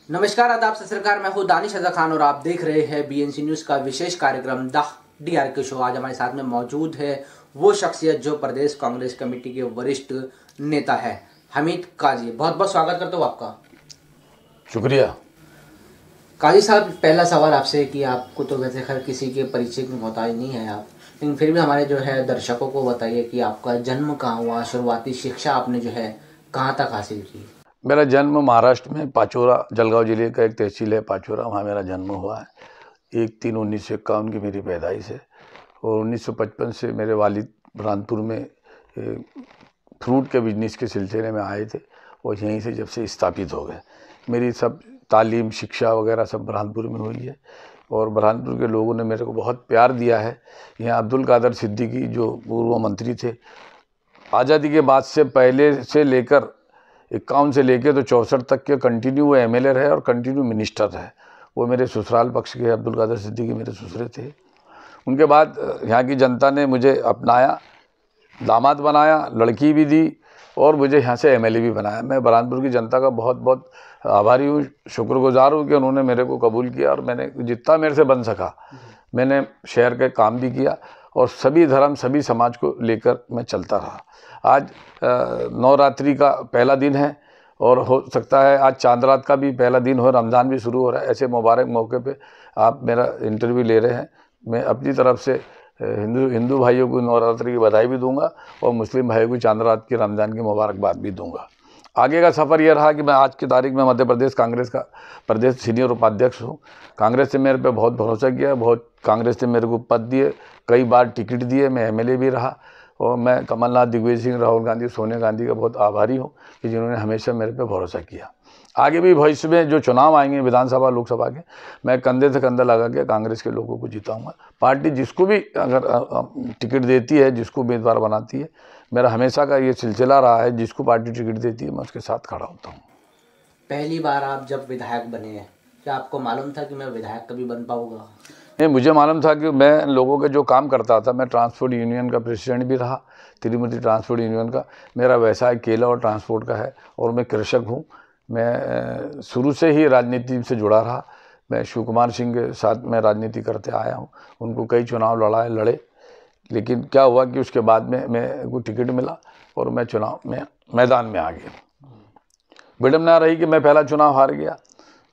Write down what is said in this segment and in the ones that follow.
नमस्कार, आदाब, सत श्री अकाल। मैं हूँ दानिश रजा खान और आप देख रहे हैं बीएनसी न्यूज का विशेष कार्यक्रम द DRK शो। आज हमारे साथ में मौजूद है वो शख्सियत जो प्रदेश कांग्रेस कमेटी के वरिष्ठ नेता है, हमीद काजी। बहुत बहुत स्वागत करता हूँ आपका। शुक्रिया। काजी साहब, पहला सवाल आपसे कि आपको तो वैसे खैर किसी के परिचय में मोहताज नहीं है आप, लेकिन फिर भी हमारे जो है दर्शकों को बताइए कि आपका जन्म कहाँ हुआ, शुरुआती शिक्षा आपने जो है कहाँ तक हासिल की। मेरा जन्म महाराष्ट्र में पाचोरा, जलगांव जिले का एक तहसील है पाचोरा, वहाँ मेरा जन्म हुआ है। 1/3/1951 की मेरी पैदाइश है और 1955 से मेरे वालिद बुरहानपुर में फ्रूट के बिजनेस के सिलसिले में आए थे और यहीं से जब से स्थापित हो गए। मेरी सब तालीम शिक्षा वगैरह सब बुरहानपुर में हुई है और बुरहानपुर के लोगों ने मेरे को बहुत प्यार दिया है। यहाँ अब्दुल कादर सिद्दीकी जो पूर्व मंत्री थे, आज़ादी के बाद से पहले से लेकर 51 से लेके तो 64 तक के कंटिन्यू वो MLA रहे और कंटिन्यू मिनिस्टर रहे। वो मेरे ससुराल पक्ष के अब्दुल कादर सिद्दीकी मेरे ससुरे थे। उनके बाद यहाँ की जनता ने मुझे अपनाया, दामाद बनाया, लड़की भी दी और मुझे यहाँ से MLA भी बनाया। मैं बुरहानपुर की जनता का बहुत बहुत आभारी हूँ, शुक्रगुजार हूँ कि उन्होंने मेरे को कबूल किया और मैंने जितना मेरे से बन सका मैंने शहर के काम भी किया और सभी धर्म सभी समाज को लेकर मैं चलता रहा। आज नवरात्रि का पहला दिन है और हो सकता है आज चांद रात का भी पहला दिन हो, रमज़ान भी शुरू हो रहा है। ऐसे मुबारक मौके पे आप मेरा इंटरव्यू ले रहे हैं। मैं अपनी तरफ से हिंदू भाइयों को नवरात्रि की बधाई भी दूंगा और मुस्लिम भाइयों को चांद रात की रमज़ान की मुबारकबाद भी दूंगा। आगे का सफ़र यह रहा कि मैं आज की तारीख में मध्य प्रदेश कांग्रेस का प्रदेश सीनियर उपाध्यक्ष हूँ। कांग्रेस ने मेरे पे बहुत भरोसा किया, बहुत कांग्रेस ने मेरे को पद दिए, कई बार टिकट दिए, मैं MLA भी रहा और मैं कमलनाथ, दिग्विजय सिंह, राहुल गांधी, सोनिया गांधी का बहुत आभारी हूँ कि जिन्होंने हमेशा मेरे पे भरोसा किया। आगे भी भविष्य में जो चुनाव आएंगे विधानसभा लोकसभा के, मैं कंधे से कंधा लगा के कांग्रेस के लोगों को जिताऊंगा। पार्टी जिसको भी अगर टिकट देती है, जिसको उम्मीदवार बनाती है, मेरा हमेशा का ये सिलसिला रहा है, जिसको पार्टी टिकट देती है मैं उसके साथ खड़ा होता हूँ। पहली बार आप जब विधायक बने हैं, क्या आपको मालूम था कि मैं विधायक कभी बन पाऊंगा? नहीं, मुझे मालूम था कि मैं लोगों के जो काम करता था, मैं ट्रांसपोर्ट यूनियन का प्रेसिडेंट भी रहा, तिरुमती ट्रांसपोर्ट यूनियन का। मेरा व्यवसाय केला और ट्रांसपोर्ट का है और मैं कृषक हूँ। मैं शुरू से ही राजनीति से जुड़ा रहा। मैं शिव कुमार सिंह के साथ मैं राजनीति करते आया हूँ, उनको कई चुनाव लड़े, लेकिन क्या हुआ कि उसके बाद में मैं को टिकट मिला और मैं चुनाव में मैदान में आ गया। विडम्बना रही कि मैं पहला चुनाव हार गया,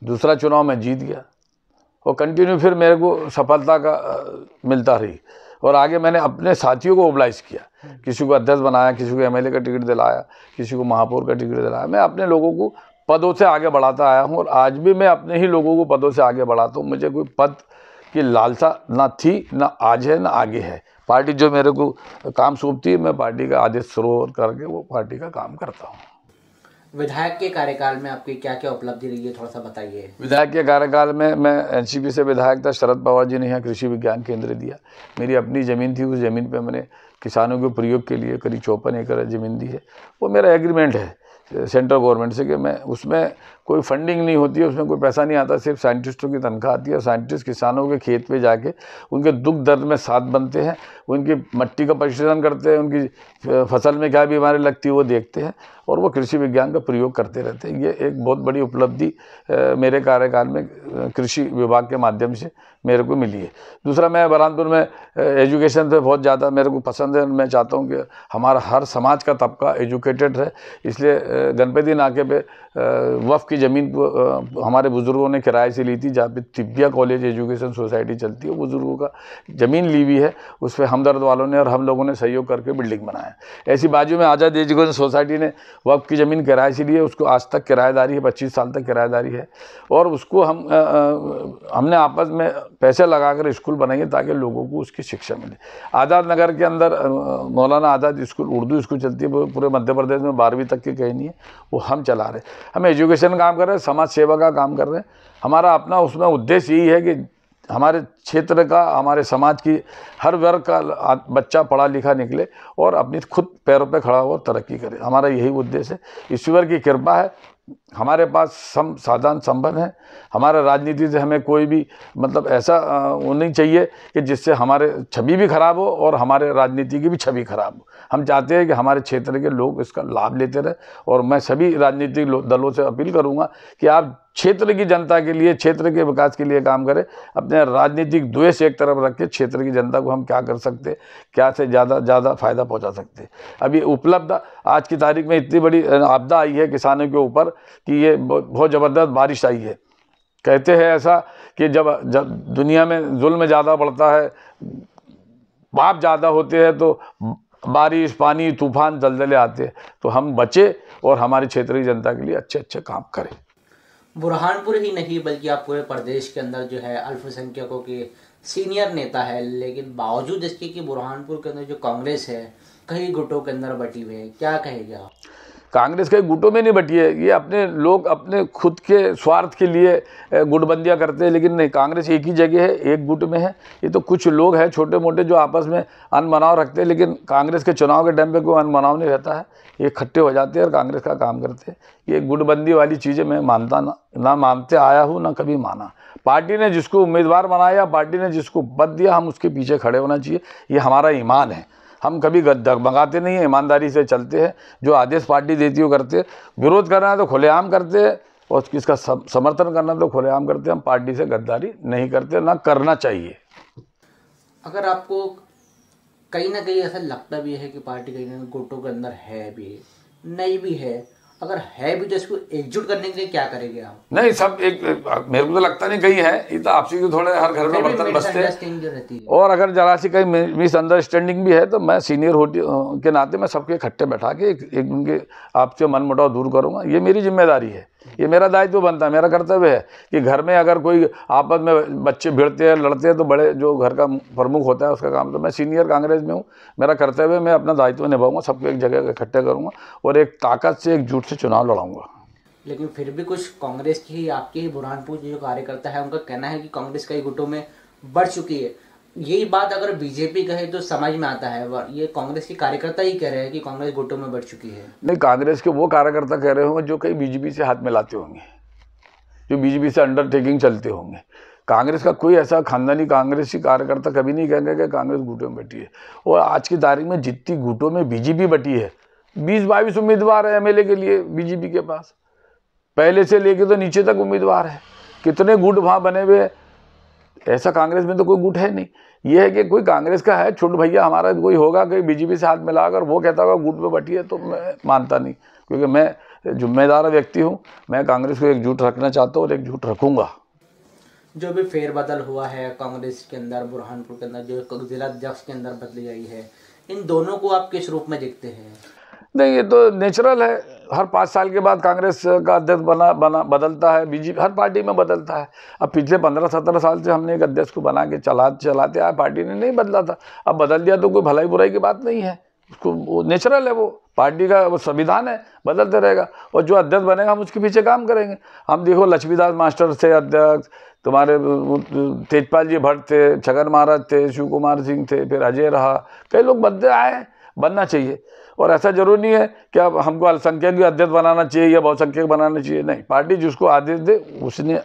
दूसरा चुनाव मैं जीत गया और कंटिन्यू फिर मेरे को सफलता का मिलता रही और आगे मैंने अपने साथियों को मोबिलाइज किया। किसी को अध्यक्ष बनाया, किसी को MLA का टिकट दिलाया, किसी को महापौर का टिकट दिलाया। मैं अपने लोगों को पदों से आगे बढ़ाता आया हूँ और आज भी मैं अपने ही लोगों को पदों से आगे बढ़ाता हूँ। मुझे कोई पद की लालसा ना थी, ना आज है, ना आगे है। पार्टी जो मेरे को काम सौंपती है, मैं पार्टी का आदेश सरोवर करके वो पार्टी का काम करता हूँ। विधायक के कार्यकाल में आपकी क्या क्या उपलब्धि रही है, थोड़ा सा बताइए। विधायक के कार्यकाल में मैं NCP से विधायक था। शरद पवार जी ने यहाँ कृषि विज्ञान केंद्र दिया। मेरी अपनी ज़मीन थी, उस ज़मीन पे मैंने किसानों के प्रयोग के लिए करीब 54 एकड़ ज़मीन दी है। वो मेरा एग्रीमेंट है सेंट्रल गवर्नमेंट से कि मैं उसमें कोई फंडिंग नहीं होती है, उसमें कोई पैसा नहीं आता, सिर्फ साइंटिस्टों की तनख्वाह आती है और साइंटिस्ट किसानों के खेत पे जाके उनके दुख दर्द में साथ बनते हैं, उनकी मट्टी का परीक्षण करते हैं, उनकी फसल में क्या बीमारी लगती है वो देखते हैं और वो कृषि विज्ञान का प्रयोग करते रहते हैं। ये एक बहुत बड़ी उपलब्धि मेरे कार्यकाल में कृषि विभाग के माध्यम से मेरे को मिली है। दूसरा, मैं बुरहानपुर में एजुकेशन पे बहुत ज़्यादा मेरे को पसंद है। मैं चाहता हूँ कि हमारा हर समाज का तबका एजुकेटेड रहे, इसलिए गणपति नाके पे वफ़ की ज़मीन को हमारे बुज़ुर्गों ने किराए से ली थी, जहाँ पे तिब्बिया कॉलेज एजुकेशन सोसाइटी चलती है। बुज़ुर्गों का ज़मीन ली हुई है, उस पर हमदर्द वालों ने और हम लोगों ने सहयोग करके बिल्डिंग बनाया। ऐसी बाजू में आज़ाद एजुकेशन सोसाइटी ने वफ़ की ज़मीन किराए से ली है, उसको आज तक किराएदारी है, 25 साल तक किराएदारी है और उसको हमने आपस में पैसे लगाकर स्कूल बनाई है ताकि लोगों को उसकी शिक्षा मिले। आज़ाद नगर के अंदर मौलाना आज़ाद स्कूल, उर्दू स्कूल चलती है, पूरे मध्य प्रदेश में 12वीं तक की कहीं नहीं है, वो हम चला रहे। हम एजुकेशन काम कर रहे हैं, समाज सेवा का काम कर रहे हैं। हमारा अपना उसमें उद्देश्य यही है कि हमारे क्षेत्र का, हमारे समाज की हर वर्ग का बच्चा पढ़ा लिखा निकले और अपनी खुद पैरों पे खड़ा हो तरक्की करे। हमारा यही उद्देश्य है। ईश्वर की कृपा है, हमारे पास साधन संपन्न है। हमारा राजनीति से हमें कोई भी मतलब ऐसा वो नहीं चाहिए कि जिससे हमारे छवि भी खराब हो और हमारे राजनीति की भी छवि खराब हो। हम चाहते हैं कि हमारे क्षेत्र के लोग इसका लाभ लेते रहे और मैं सभी राजनीतिक दलों से अपील करूंगा कि आप क्षेत्र की जनता के लिए, क्षेत्र के विकास के लिए काम करें। अपने राजनीतिक द्वेष एक तरफ रख के क्षेत्र की जनता को हम क्या कर सकते, क्या से ज़्यादा फ़ायदा पहुंचा सकते। अभी उपलब्ध आज की तारीख में इतनी बड़ी आपदा आई है किसानों के ऊपर कि ये बहुत ज़बरदस्त बारिश आई है। कहते हैं ऐसा कि जब दुनिया में जुल्म ज़्यादा बढ़ता है, पाप ज़्यादा होते हैं, तो बारिश, पानी, तूफान, दलदले आते हैं। तो हम बचे और हमारे क्षेत्र की जनता के लिए अच्छे अच्छे काम करें। बुरहानपुर ही नहीं बल्कि आप पूरे प्रदेश के अंदर जो है अल्पसंख्यकों के सीनियर नेता है, लेकिन बावजूद इसके कि बुरहानपुर के अंदर जो कांग्रेस है कई गुटों के अंदर बटी हुई है, क्या कहेंगे आप? कांग्रेस कई गुटों में नहीं बटी है। ये अपने लोग अपने खुद के स्वार्थ के लिए गुटबंदियां करते हैं, लेकिन नहीं, कांग्रेस एक ही जगह है, एक गुट में है। ये तो कुछ लोग हैं छोटे मोटे जो आपस में अनमनाव रखते हैं, लेकिन कांग्रेस के चुनाव के टाइम पे कोई अनमनाव नहीं रहता है। ये इकट्ठे हो जाते हैं और कांग्रेस का काम करते हैं। ये गुटबंदी वाली चीज़ें मैं मानता ना मानते आया हूँ, ना कभी माना। पार्टी ने जिसको उम्मीदवार बनाया, पार्टी ने जिसको पद दिया, हम उसके पीछे खड़े होना चाहिए। ये हमारा ईमान है। हम कभी डगमगाते नहीं हैं, ईमानदारी से चलते हैं। जो आदेश पार्टी देती है करते हैं। विरोध करना है तो खुलेआम करते हैं और किसका समर्थन करना तो खुलेआम करते हैं। हम पार्टी से गद्दारी नहीं करते, ना करना चाहिए। अगर आपको कहीं ना कहीं ऐसा लगता भी है कि पार्टी कहीं ना कहीं गुटों के अंदर है भी, नहीं भी है, अगर है भी तो इसको एकजुट करने के लिए क्या करेंगे आप? नहीं, सब एक मेरे को तो लगता नहीं कहीं है। ये तो आपसी के थोड़े हर घर में बर्तन बसते हैं, और अगर जरा सी कहीं मिसअंडरस्टैंडिंग भी है तो मैं सीनियर के नाते मैं सबके इकट्ठे बैठा के एक उनके आपसे मनमुटाव दूर करूंगा। ये मेरी जिम्मेदारी है, ये मेरा दायित्व बनता है, मेरा कर्तव्य है कि घर में अगर कोई आपस में बच्चे भिड़ते हैं, लड़ते हैं, तो बड़े जो घर का प्रमुख होता है उसका काम, तो मैं सीनियर कांग्रेस में हूँ, मेरा कर्तव्य, मैं अपना दायित्व निभाऊंगा, सबको एक जगह इकट्ठे करूँगा और एक ताकत से, एकजुट से चुनाव लड़ाऊंगा। लेकिन फिर भी कुछ कांग्रेस की, आपके ही बुरहानपुर जो कार्यकर्ता है, उनका कहना है कि कांग्रेस कई गुटों में बढ़ चुकी है। यही बात अगर बीजेपी कहे तो समझ में आता है, ये कांग्रेस के कार्यकर्ता ही कह रहे हैं कि कांग्रेस गुटों में बढ़ चुकी है। नहीं, कांग्रेस के वो कार्यकर्ता कह रहे होंगे जो कहीं बीजेपी से हाथ मिलाते होंगे, जो बीजेपी से अंडरटेकिंग चलते होंगे। कांग्रेस का कोई ऐसा खानदानी कांग्रेसी कार्यकर्ता कभी नहीं कहेंगे कि कांग्रेस गुटों में बटी है। और आज की तारीख में जितनी गुटों में बीजेपी बटी है, 20-22 उम्मीदवार है एमएलए के लिए बीजेपी के पास, पहले से लेके तो नीचे तक उम्मीदवार है। कितने गुट वहाँ बने हुए, ऐसा कांग्रेस में तो कोई गुट है नहीं। ये है कि कोई कांग्रेस का है छोटू भैया हमारा कोई होगा कि बीजेपी से हाथ मिलाकर वो कहता होगा गुट में बटी है, तो मैं मानता नहीं, क्योंकि मैं जिम्मेदार व्यक्ति हूँ। मैं कांग्रेस को एकजुट रखना चाहता हूँ और एकजुट रखूँगा। जो भी फेरबदल हुआ है कांग्रेस के अंदर, बुरहानपुर के अंदर जो जिला अध्यक्ष के अंदर बदली गई है, इन दोनों को आप किस रूप में देखते हैं? नहीं, ये तो नेचुरल है। हर 5 साल के बाद कांग्रेस का अध्यक्ष बदलता है, बीजेपी हर पार्टी में बदलता है। अब पिछले 15-17 साल से हमने एक अध्यक्ष को बना के चलाते आए, पार्टी ने नहीं बदला था। अब बदल दिया तो कोई भलाई बुराई की बात नहीं है, उसको वो नेचुरल है, वो पार्टी का वो संविधान है, बदलते रहेगा। और जो अध्यक्ष बनेगा हम उसके पीछे काम करेंगे। हम देखो लक्ष्मीदास मास्टर थे अध्यक्ष, तुम्हारे तेजपाल जी भट्ट थे, छगन महाराज थे, शिव कुमार सिंह थे, फिर अजय रहा, कई लोग बनते आए, बनना चाहिए। और ऐसा जरूरी नहीं है कि अब हमको अल्पसंख्यक अध्यक्ष बनाना चाहिए या बहुसंख्यक बनाना चाहिए, नहीं, पार्टी जिसको आदेश दे उसने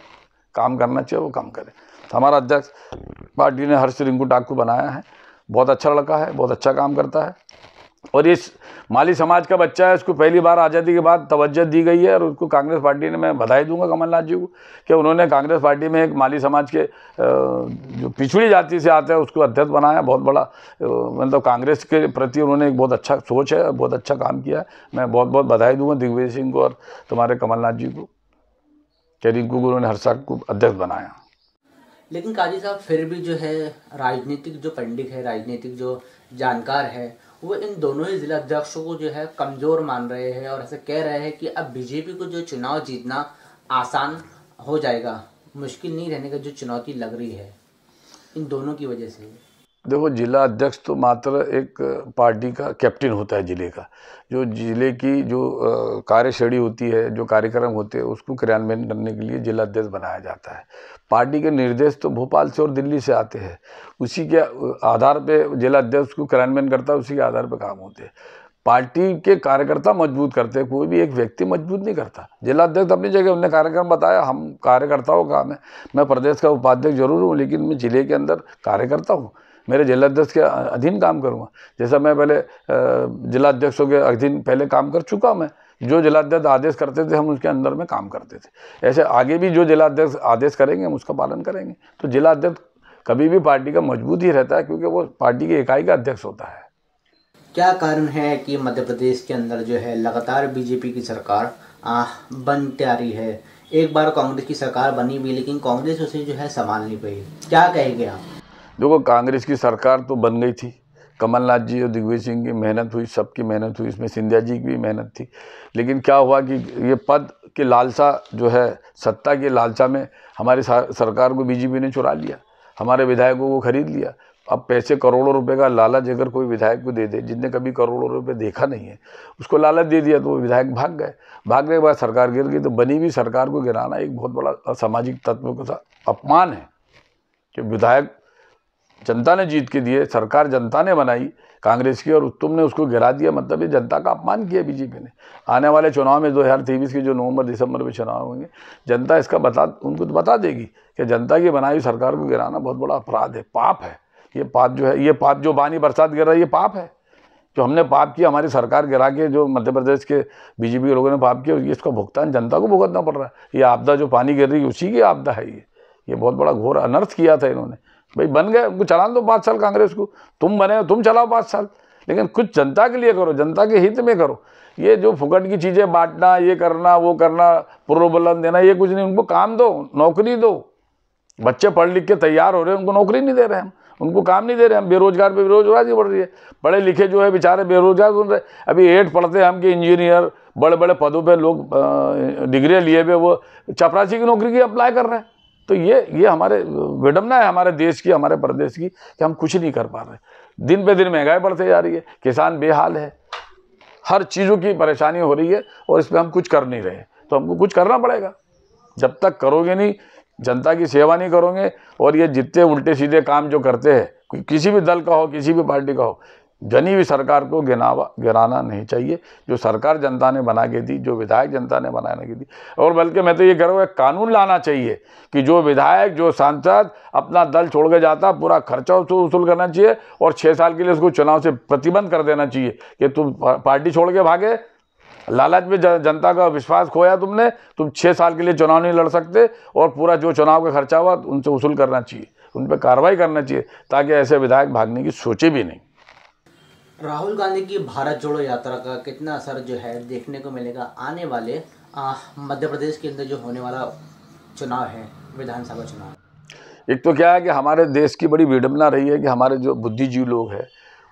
काम करना चाहिए, वो काम करे। हमारा अध्यक्ष पार्टी ने हर्ष रिंकू ठाकुर बनाया है, बहुत अच्छा लड़का है, बहुत अच्छा काम करता है। और इस माली समाज का बच्चा है, उसको पहली बार आज़ादी के बाद तवज्जो दी गई है और उसको कांग्रेस पार्टी ने, मैं बधाई दूंगा कमलनाथ जी को कि उन्होंने कांग्रेस पार्टी में एक माली समाज के जो पिछड़ी जाति से आते हैं उसको अध्यक्ष बनाया। बहुत बड़ा मतलब कांग्रेस के प्रति उन्होंने एक बहुत अच्छा सोच है, बहुत अच्छा काम किया है। मैं बहुत बहुत बधाई दूंगा दिग्विजय सिंह को और तुम्हारे कमलनाथ जी को कि रिंकू को उन्होंने हर्षा को अध्यक्ष बनाया। लेकिन काजी साहब फिर भी जो है राजनीतिक जो पंडित है, राजनीतिक जो जानकार है, वो इन दोनों ही जिला अध्यक्षों को जो है कमजोर मान रहे हैं और ऐसे कह रहे हैं कि अब बीजेपी को जो चुनाव जीतना आसान हो जाएगा, मुश्किल नहीं रहने का जो चुनौती लग रही है इन दोनों की वजह से। देखो, जिला अध्यक्ष तो मात्र एक पार्टी का कैप्टन होता है जिले का। जो जिले की जो कार्यशैली होती है, जो कार्यक्रम होते हैं, उसको क्रियान्वयन करने के लिए जिला अध्यक्ष बनाया जाता है। पार्टी के निर्देश तो भोपाल से और दिल्ली से आते हैं, उसी के आधार पे जिला अध्यक्ष को क्रियान्वयन करता है, उसी के आधार पर काम होते हैं। पार्टी के कार्यकर्ता मजबूत करते हैं, कोई भी एक व्यक्ति मजबूत नहीं करता। जिला अध्यक्ष अपनी जगह, उन्होंने कार्यक्रम बताया, हम कार्यकर्ताओं का काम है। मैं प्रदेश का उपाध्यक्ष जरूर हूँ, लेकिन मैं जिले के अंदर कार्यकर्ता हूँ। मेरे जिलाध्यक्ष के अधीन काम करूँगा। जैसा मैं पहले जिलाध्यक्षों के अधीन पहले काम कर चुका, मैं जो जिलाध्यक्ष आदेश करते थे हम उसके अंदर में काम करते थे। ऐसे आगे भी जो जिलाध्यक्ष आदेश करेंगे हम उसका पालन करेंगे। तो जिलाध्यक्ष कभी भी पार्टी का मजबूत ही रहता है, क्योंकि वो पार्टी की इकाई का अध्यक्ष होता है। क्या कारण है कि मध्य प्रदेश के अंदर जो है लगातार बीजेपी की सरकार बनती आ रही है? एक बार कांग्रेस की सरकार बनी भी, लेकिन कांग्रेस उसे जो है संभाल नहीं पाई। क्या कहेंगे आप? देखो, कांग्रेस की सरकार तो बन गई थी, कमलनाथ जी और दिग्विजय सिंह की मेहनत हुई, सबकी मेहनत हुई, इसमें सिंधिया जी की भी मेहनत थी। लेकिन क्या हुआ कि ये पद की लालसा जो है, सत्ता की लालसा में हमारी सरकार को बीजेपी ने चुरा लिया, हमारे विधायकों को खरीद लिया। अब पैसे करोड़ों रुपए का लालच अगर कोई विधायक को दे दे, जिसने कभी करोड़ों रुपए देखा नहीं है, उसको लालच दे दिया तो वो विधायक भाग गए। भागने के बाद सरकार गिर गई। तो बनी हुई सरकार को गिराना एक बहुत बड़ा असामाजिक तत्व का अपमान है कि विधायक जनता ने जीत के दिए, सरकार जनता ने बनाई कांग्रेस की, और तुमने उसको गिरा दिया। मतलब ये जनता का अपमान किया बीजेपी ने। आने वाले चुनाव में 2023 के जो नवंबर दिसंबर में चुनाव होंगे, जनता इसका उनको तो बता देगी कि जनता की बनाई हुई सरकार को गिराना बहुत बड़ा अपराध है, पाप है। ये पाप जो है, ये पाप जो बानी बरसात गिर रहा है, ये पाप है। जो हमने पाप किया, हमारी सरकार गिरा के जो मध्य प्रदेश के बीजेपी के लोगों ने पाप किया, इसका भुगतान जनता को भुगतना पड़ रहा है। ये आपदा जो पानी गिर रही है उसी की आपदा है। ये बहुत बड़ा घोर अनर्थ किया था इन्होंने। भाई बन गए, उनको चलाने दो 5 साल कांग्रेस को, तुम बने तुम चलाओ 5 साल, लेकिन कुछ जनता के लिए करो, जनता के हित में करो। ये जो फुकट की चीज़ें बांटना, ये करना वो करना, प्रोबलन देना, ये कुछ नहीं। उनको काम दो, नौकरी दो। बच्चे पढ़ लिख के तैयार हो रहे हैं, उनको नौकरी नहीं दे रहे हैं, उनको काम नहीं दे रहे हैं। बेरोजगार पे बेरोजगारी बढ़ रही है, पढ़े लिखे जो है बेचारे बेरोजगार बन रहे। अभी 8 पढ़ते हैं हम कि इंजीनियर, बड़े बड़े पदों पे लोग डिग्रियाँ लिए हुए वो चपरासी की नौकरी की अप्लाई कर रहे हैं। तो ये हमारे विडम्बना है हमारे देश की, हमारे प्रदेश की, कि हम कुछ नहीं कर पा रहे। दिन पे दिन महंगाई बढ़ते जा रही है, किसान बेहाल है, हर चीज़ों की परेशानी हो रही है, और इस पर हम कुछ कर नहीं रहे। तो हमको कुछ करना पड़ेगा। जब तक करोगे नहीं, जनता की सेवा नहीं करोगे, और ये जितने उल्टे सीधे काम जो करते हैं, किसी भी दल का हो, किसी भी पार्टी का हो, जनी हुई सरकार को गिराना नहीं चाहिए। जो सरकार जनता ने बना के दी, जो विधायक जनता ने बनाने की दी, और बल्कि मैं तो ये कह रहा हूँ, एक कानून लाना चाहिए कि जो विधायक, जो सांसद अपना दल छोड़ के जाता, पूरा खर्चा वसूल करना चाहिए, और 6 साल के लिए उसको चुनाव से प्रतिबंध कर देना चाहिए कि तुम पार्टी छोड़ के भागे, लालच में जनता का विश्वास खोया तुमने, तुम 6 साल के लिए चुनाव नहीं लड़ सकते, और पूरा जो चुनाव का खर्चा हुआ उनसे वसूल करना चाहिए, उन पर कार्रवाई करना चाहिए, ताकि ऐसे विधायक भागने की सोचे भी नहीं। राहुल गांधी की भारत जोड़ो यात्रा का कितना असर जो है देखने को मिलेगा आने वाले मध्य प्रदेश के अंदर जो होने वाला चुनाव है, विधानसभा चुनाव? एक तो क्या है कि हमारे देश की बड़ी विडंबना रही है कि हमारे जो बुद्धिजीवी लोग हैं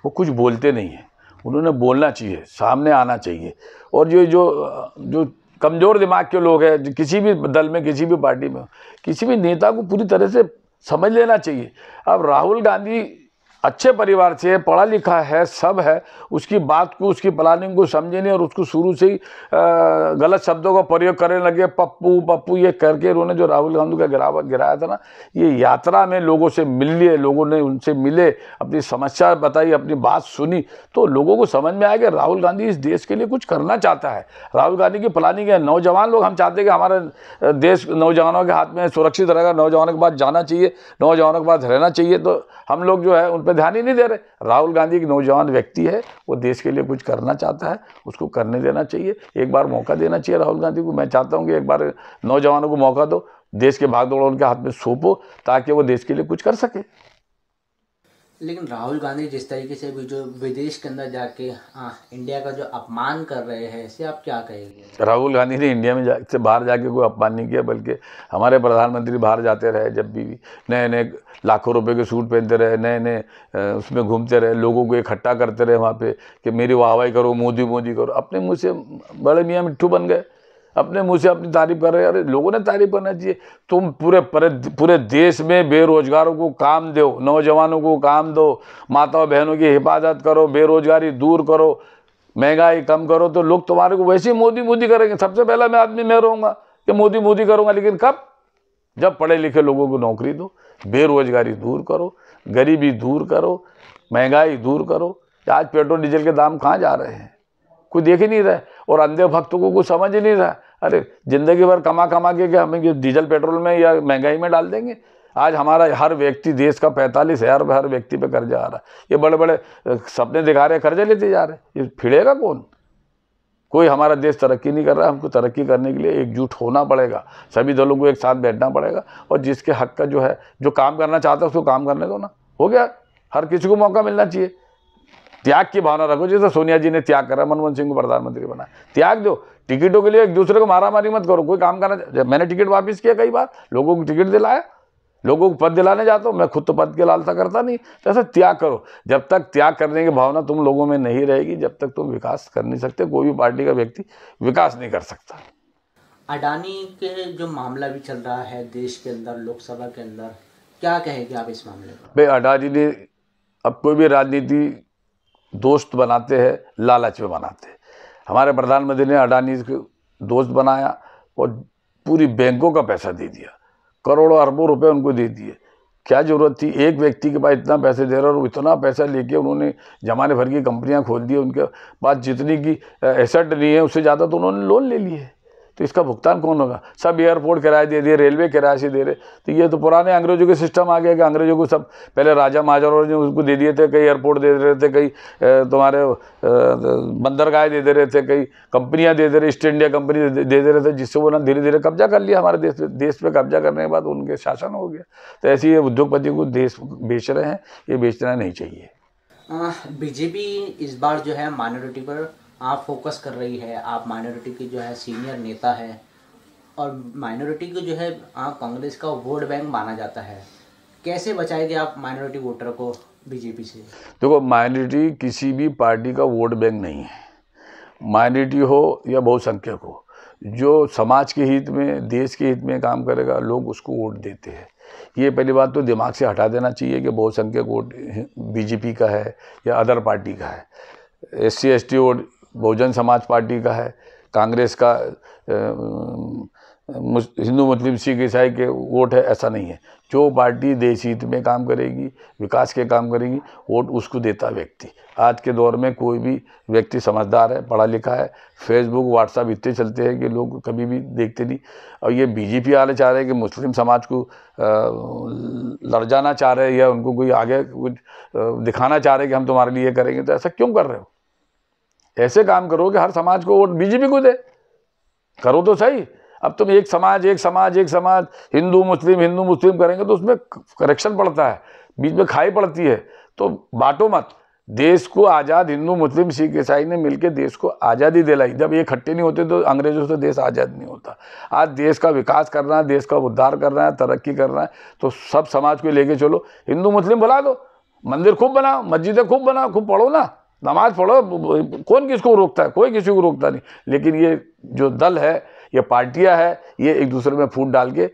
वो कुछ बोलते नहीं हैं। उन्होंने बोलना चाहिए, सामने आना चाहिए। और ये जो कमज़ोर दिमाग के लोग हैं, किसी भी दल में, किसी भी पार्टी में, किसी भी नेता को पूरी तरह से समझ लेना चाहिए। अब राहुल गांधी अच्छे परिवार से, पढ़ा लिखा है, सब है, उसकी बात को, उसकी प्लानिंग को समझे नहीं, और उसको शुरू से ही गलत शब्दों का प्रयोग करने लगे, पप्पू पप्पू ये करके। उन्होंने जो राहुल गांधी का गिराया था ना, ये यात्रा में लोगों से मिल लिए, लोगों ने उनसे मिले, अपनी समस्या बताई, अपनी बात सुनी, तो लोगों को समझ में आया कि राहुल गांधी इस देश के लिए कुछ करना चाहता है। राहुल गांधी की प्लानिंग है। नौजवान लोग, हम चाहते हैं कि हमारा देश नौजवानों के हाथ में सुरक्षित रहेगा, नौजवानों के पास जाना चाहिए, नौजवानों के पास रहना चाहिए। तो हम लोग जो है उन पर ध्यान ही नहीं दे रहे। राहुल गांधी एक नौजवान व्यक्ति है, वो देश के लिए कुछ करना चाहता है, उसको करने देना चाहिए। एक बार मौका देना चाहिए राहुल गांधी को। मैं चाहता हूं कि एक बार नौजवानों को मौका दो, देश के भागदौड़ उनके हाथ में सौंपो, ताकि वो देश के लिए कुछ कर सके। लेकिन राहुल गांधी जिस तरीके से भी जो विदेश के अंदर जाके इंडिया का जो अपमान कर रहे हैं, इसे आप क्या कहेंगे? राहुल गांधी ने इंडिया में से बाहर जाके कोई अपमान नहीं किया, बल्कि हमारे प्रधानमंत्री बाहर जाते रहे, जब भी नए नए लाखों रुपए के सूट पहनते रहे, नए नए उसमें घूमते रहे, लोगों को इकट्ठा करते रहे वहाँ पे कि मेरी वाहवाही करो, मोदी मोदी करो। अपने मुँह से बड़े मियाँ मिट्ठू बन गए, अपने मुंह से अपनी तारीफ कर रहे हैं। अरे लोगों ने तारीफ करना चाहिए। तुम पूरे देश में बेरोजगारों को काम दो, नौजवानों को काम दो, माताओं बहनों की हिफाजत करो, बेरोजगारी दूर करो, महंगाई कम करो, तो लोग तुम्हारे को वैसे ही मोदी मोदी करेंगे। सबसे पहला मैं आदमी मैं रहूँगा कि मोदी मोदी करूँगा, लेकिन कब? जब पढ़े लिखे लोगों को नौकरी दो, बेरोजगारी दूर करो, गरीबी दूर करो, महंगाई दूर करो। आज पेट्रोल डीजल के दाम कहाँ जा रहे हैं, कोई देख ही नहीं रहा है, और अंधे भक्तों को कुछ समझ ही नहीं रहा। अरे जिंदगी भर कमा के हमें डीजल पेट्रोल में या महंगाई में डाल देंगे। आज हमारा हर व्यक्ति, देश का 45,000 रुपये हर व्यक्ति पे कर्जा आ रहा है। ये बड़े बड़े सपने दिखा रहे, कर्जे लेते जा रहे हैं, ये फिरेगा कौन? कोई हमारा देश तरक्की नहीं कर रहा है। हमको तरक्की करने के लिए एकजुट होना पड़ेगा, सभी दलों को एक साथ बैठना पड़ेगा, और जिसके हक का जो है, जो काम करना चाहता है उसको काम करने दो ना। हो गया, हर किसी को मौका मिलना चाहिए। त्याग की भावना रखो, जैसे सोनिया जी ने त्याग करा, मनमोहन सिंह को प्रधानमंत्री बनाया, त्याग दो। टिकटों के लिए एक दूसरे को मारामारी मत करो, कोई काम करना। मैंने टिकट वापस किया कई बार, लोगों को टिकट दिलाया, लोगों को पद दिलाने जाता हूँ, मैं खुद तो पद की लालसा करता नहीं। तो ऐसा त्याग करो। जब तक त्याग करने की भावना तुम लोगों में नहीं रहेगी, जब तक तुम विकास कर नहीं सकते। कोई भी पार्टी का व्यक्ति विकास नहीं कर सकता। अडानी के जो मामला भी चल रहा है देश के अंदर, लोकसभा के अंदर, क्या कहेंगे आप इस मामले में? भाई अडानी ने, अब कोई भी राजनीति दोस्त बनाते हैं, लालच में बनाते हैं। हमारे प्रधानमंत्री ने अडानी को दोस्त बनाया और पूरी बैंकों का पैसा दे दिया, करोड़ों अरबों रुपए उनको दे दिए। क्या जरूरत थी? एक व्यक्ति के पास इतना पैसे दे रहा और इतना पैसा लेके उन्होंने जमाने भर की कंपनियां खोल दी। उनके पास जितनी की एसेट नहीं है उससे ज़्यादा तो उन्होंने लोन ले लिए। तो इसका भुगतान कौन होगा? सब एयरपोर्ट किराए दे दिए, रेलवे किराए से दे रहे। तो ये तो पुराने अंग्रेजों के सिस्टम आ गया कि अंग्रेजों को सब पहले राजा महाराजाओं ने उसको दे दिए थे। कई एयरपोर्ट दे रहे थे, कई तुम्हारे बंदरगाह दे दे रहे थे, कई कंपनियां दे दे रहे, ईस्ट इंडिया कंपनी दे दे रहे थे, जिससे वो ना धीरे धीरे कब्जा कर लिया हमारे देश पे। कब्जा करने के बाद उनके शासन हो गया। तो ऐसे ही उद्योगपति को देश बेच रहे हैं, ये बेचना नहीं चाहिए। बीजेपी इस बार जो है माइनॉरिटी पर आप फोकस कर रही है। आप माइनॉरिटी की जो है सीनियर नेता है, और माइनॉरिटी को जो है कांग्रेस का वोट बैंक माना जाता है। कैसे बचाएंगे आप माइनॉरिटी वोटर को बीजेपी से? देखो, माइनॉरिटी किसी भी पार्टी का वोट बैंक नहीं है। माइनॉरिटी हो या बहुसंख्यक हो, जो समाज के हित में, देश के हित में काम करेगा, लोग उसको वोट देते हैं। ये पहली बात तो दिमाग से हटा देना चाहिए कि बहुसंख्यक वोट बीजेपी का है या अदर पार्टी का है। SC ST vote Bahujan Samaj party का है, कांग्रेस का हिंदू मुस्लिम सिख ईसाई के वोट है, ऐसा नहीं है। जो पार्टी देश हित में काम करेगी, विकास के काम करेगी, वोट उसको देता व्यक्ति। आज के दौर में कोई भी व्यक्ति समझदार है, पढ़ा लिखा है, फेसबुक व्हाट्सएप इतने चलते हैं कि लोग कभी भी देखते नहीं। और ये बीजेपी वाले चाह रहे हैं कि मुस्लिम समाज को लड़जाना चाह रहे हैं, या उनको कोई आगे कुछ दिखाना चाह रहे हैं कि हम तुम्हारे लिए करेंगे। तो ऐसा क्यों कर रहे हो? ऐसे काम करो कि हर समाज को वोट बीजेपी को दे, करो तो सही। अब तुम एक समाज हिंदू मुस्लिम करेंगे तो उसमें करेक्शन पड़ता है, बीच में खाई पड़ती है। तो बांटो मत। देश को आज़ाद हिंदू मुस्लिम सिख ईसाई ने मिलकर देश को आज़ादी दिलाई। जब ये इकट्ठे नहीं होते तो अंग्रेजों से देश आज़ाद नहीं होता। आज देश का विकास करना है, देश का उद्धार करना है, तरक्की करना है, तो सब समाज को लेके चलो। हिंदू मुस्लिम बुला दो, मंदिर खूब बनाओ, मस्जिदें खूब बनाओ, खूब पढ़ो ना, नमाज पढ़ो। कौन किसको रोकता है? कोई किसी को रोकता नहीं। लेकिन ये जो दल है, ये पार्टियां है, ये एक दूसरे में फूट डाल के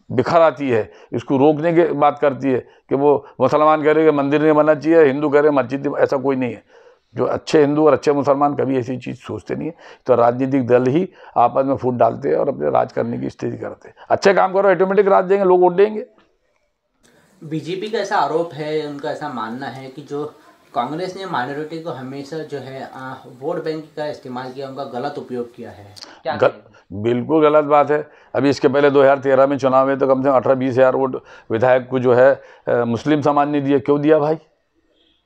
बिखर आती है। इसको रोकने की बात करती है कि वो मुसलमान कह रहे कि मंदिर नहीं बनना चाहिए, हिंदू कह रहे मस्जिद। ऐसा कोई नहीं है। जो अच्छे हिंदू और अच्छे मुसलमान कभी ऐसी चीज़ सोचते नहीं है। तो राजनीतिक दल ही आपस में फूट डालते हैं और अपने राज करने की स्थिति करते हैं। अच्छे काम करो, ऑटोमेटिक राज देंगे, लोग वोट देंगे। बीजेपी का ऐसा आरोप है, उनका ऐसा मानना है कि जो कांग्रेस ने माइनॉरिटी को हमेशा जो है वोट बैंक का इस्तेमाल किया, उनका गलत उपयोग किया है। क्या बिल्कुल गलत बात है। अभी इसके पहले 2013 में चुनाव में तो कम से कम 18-20 हज़ार वोट विधायक को जो है मुस्लिम समाज ने दिया। क्यों दिया भाई?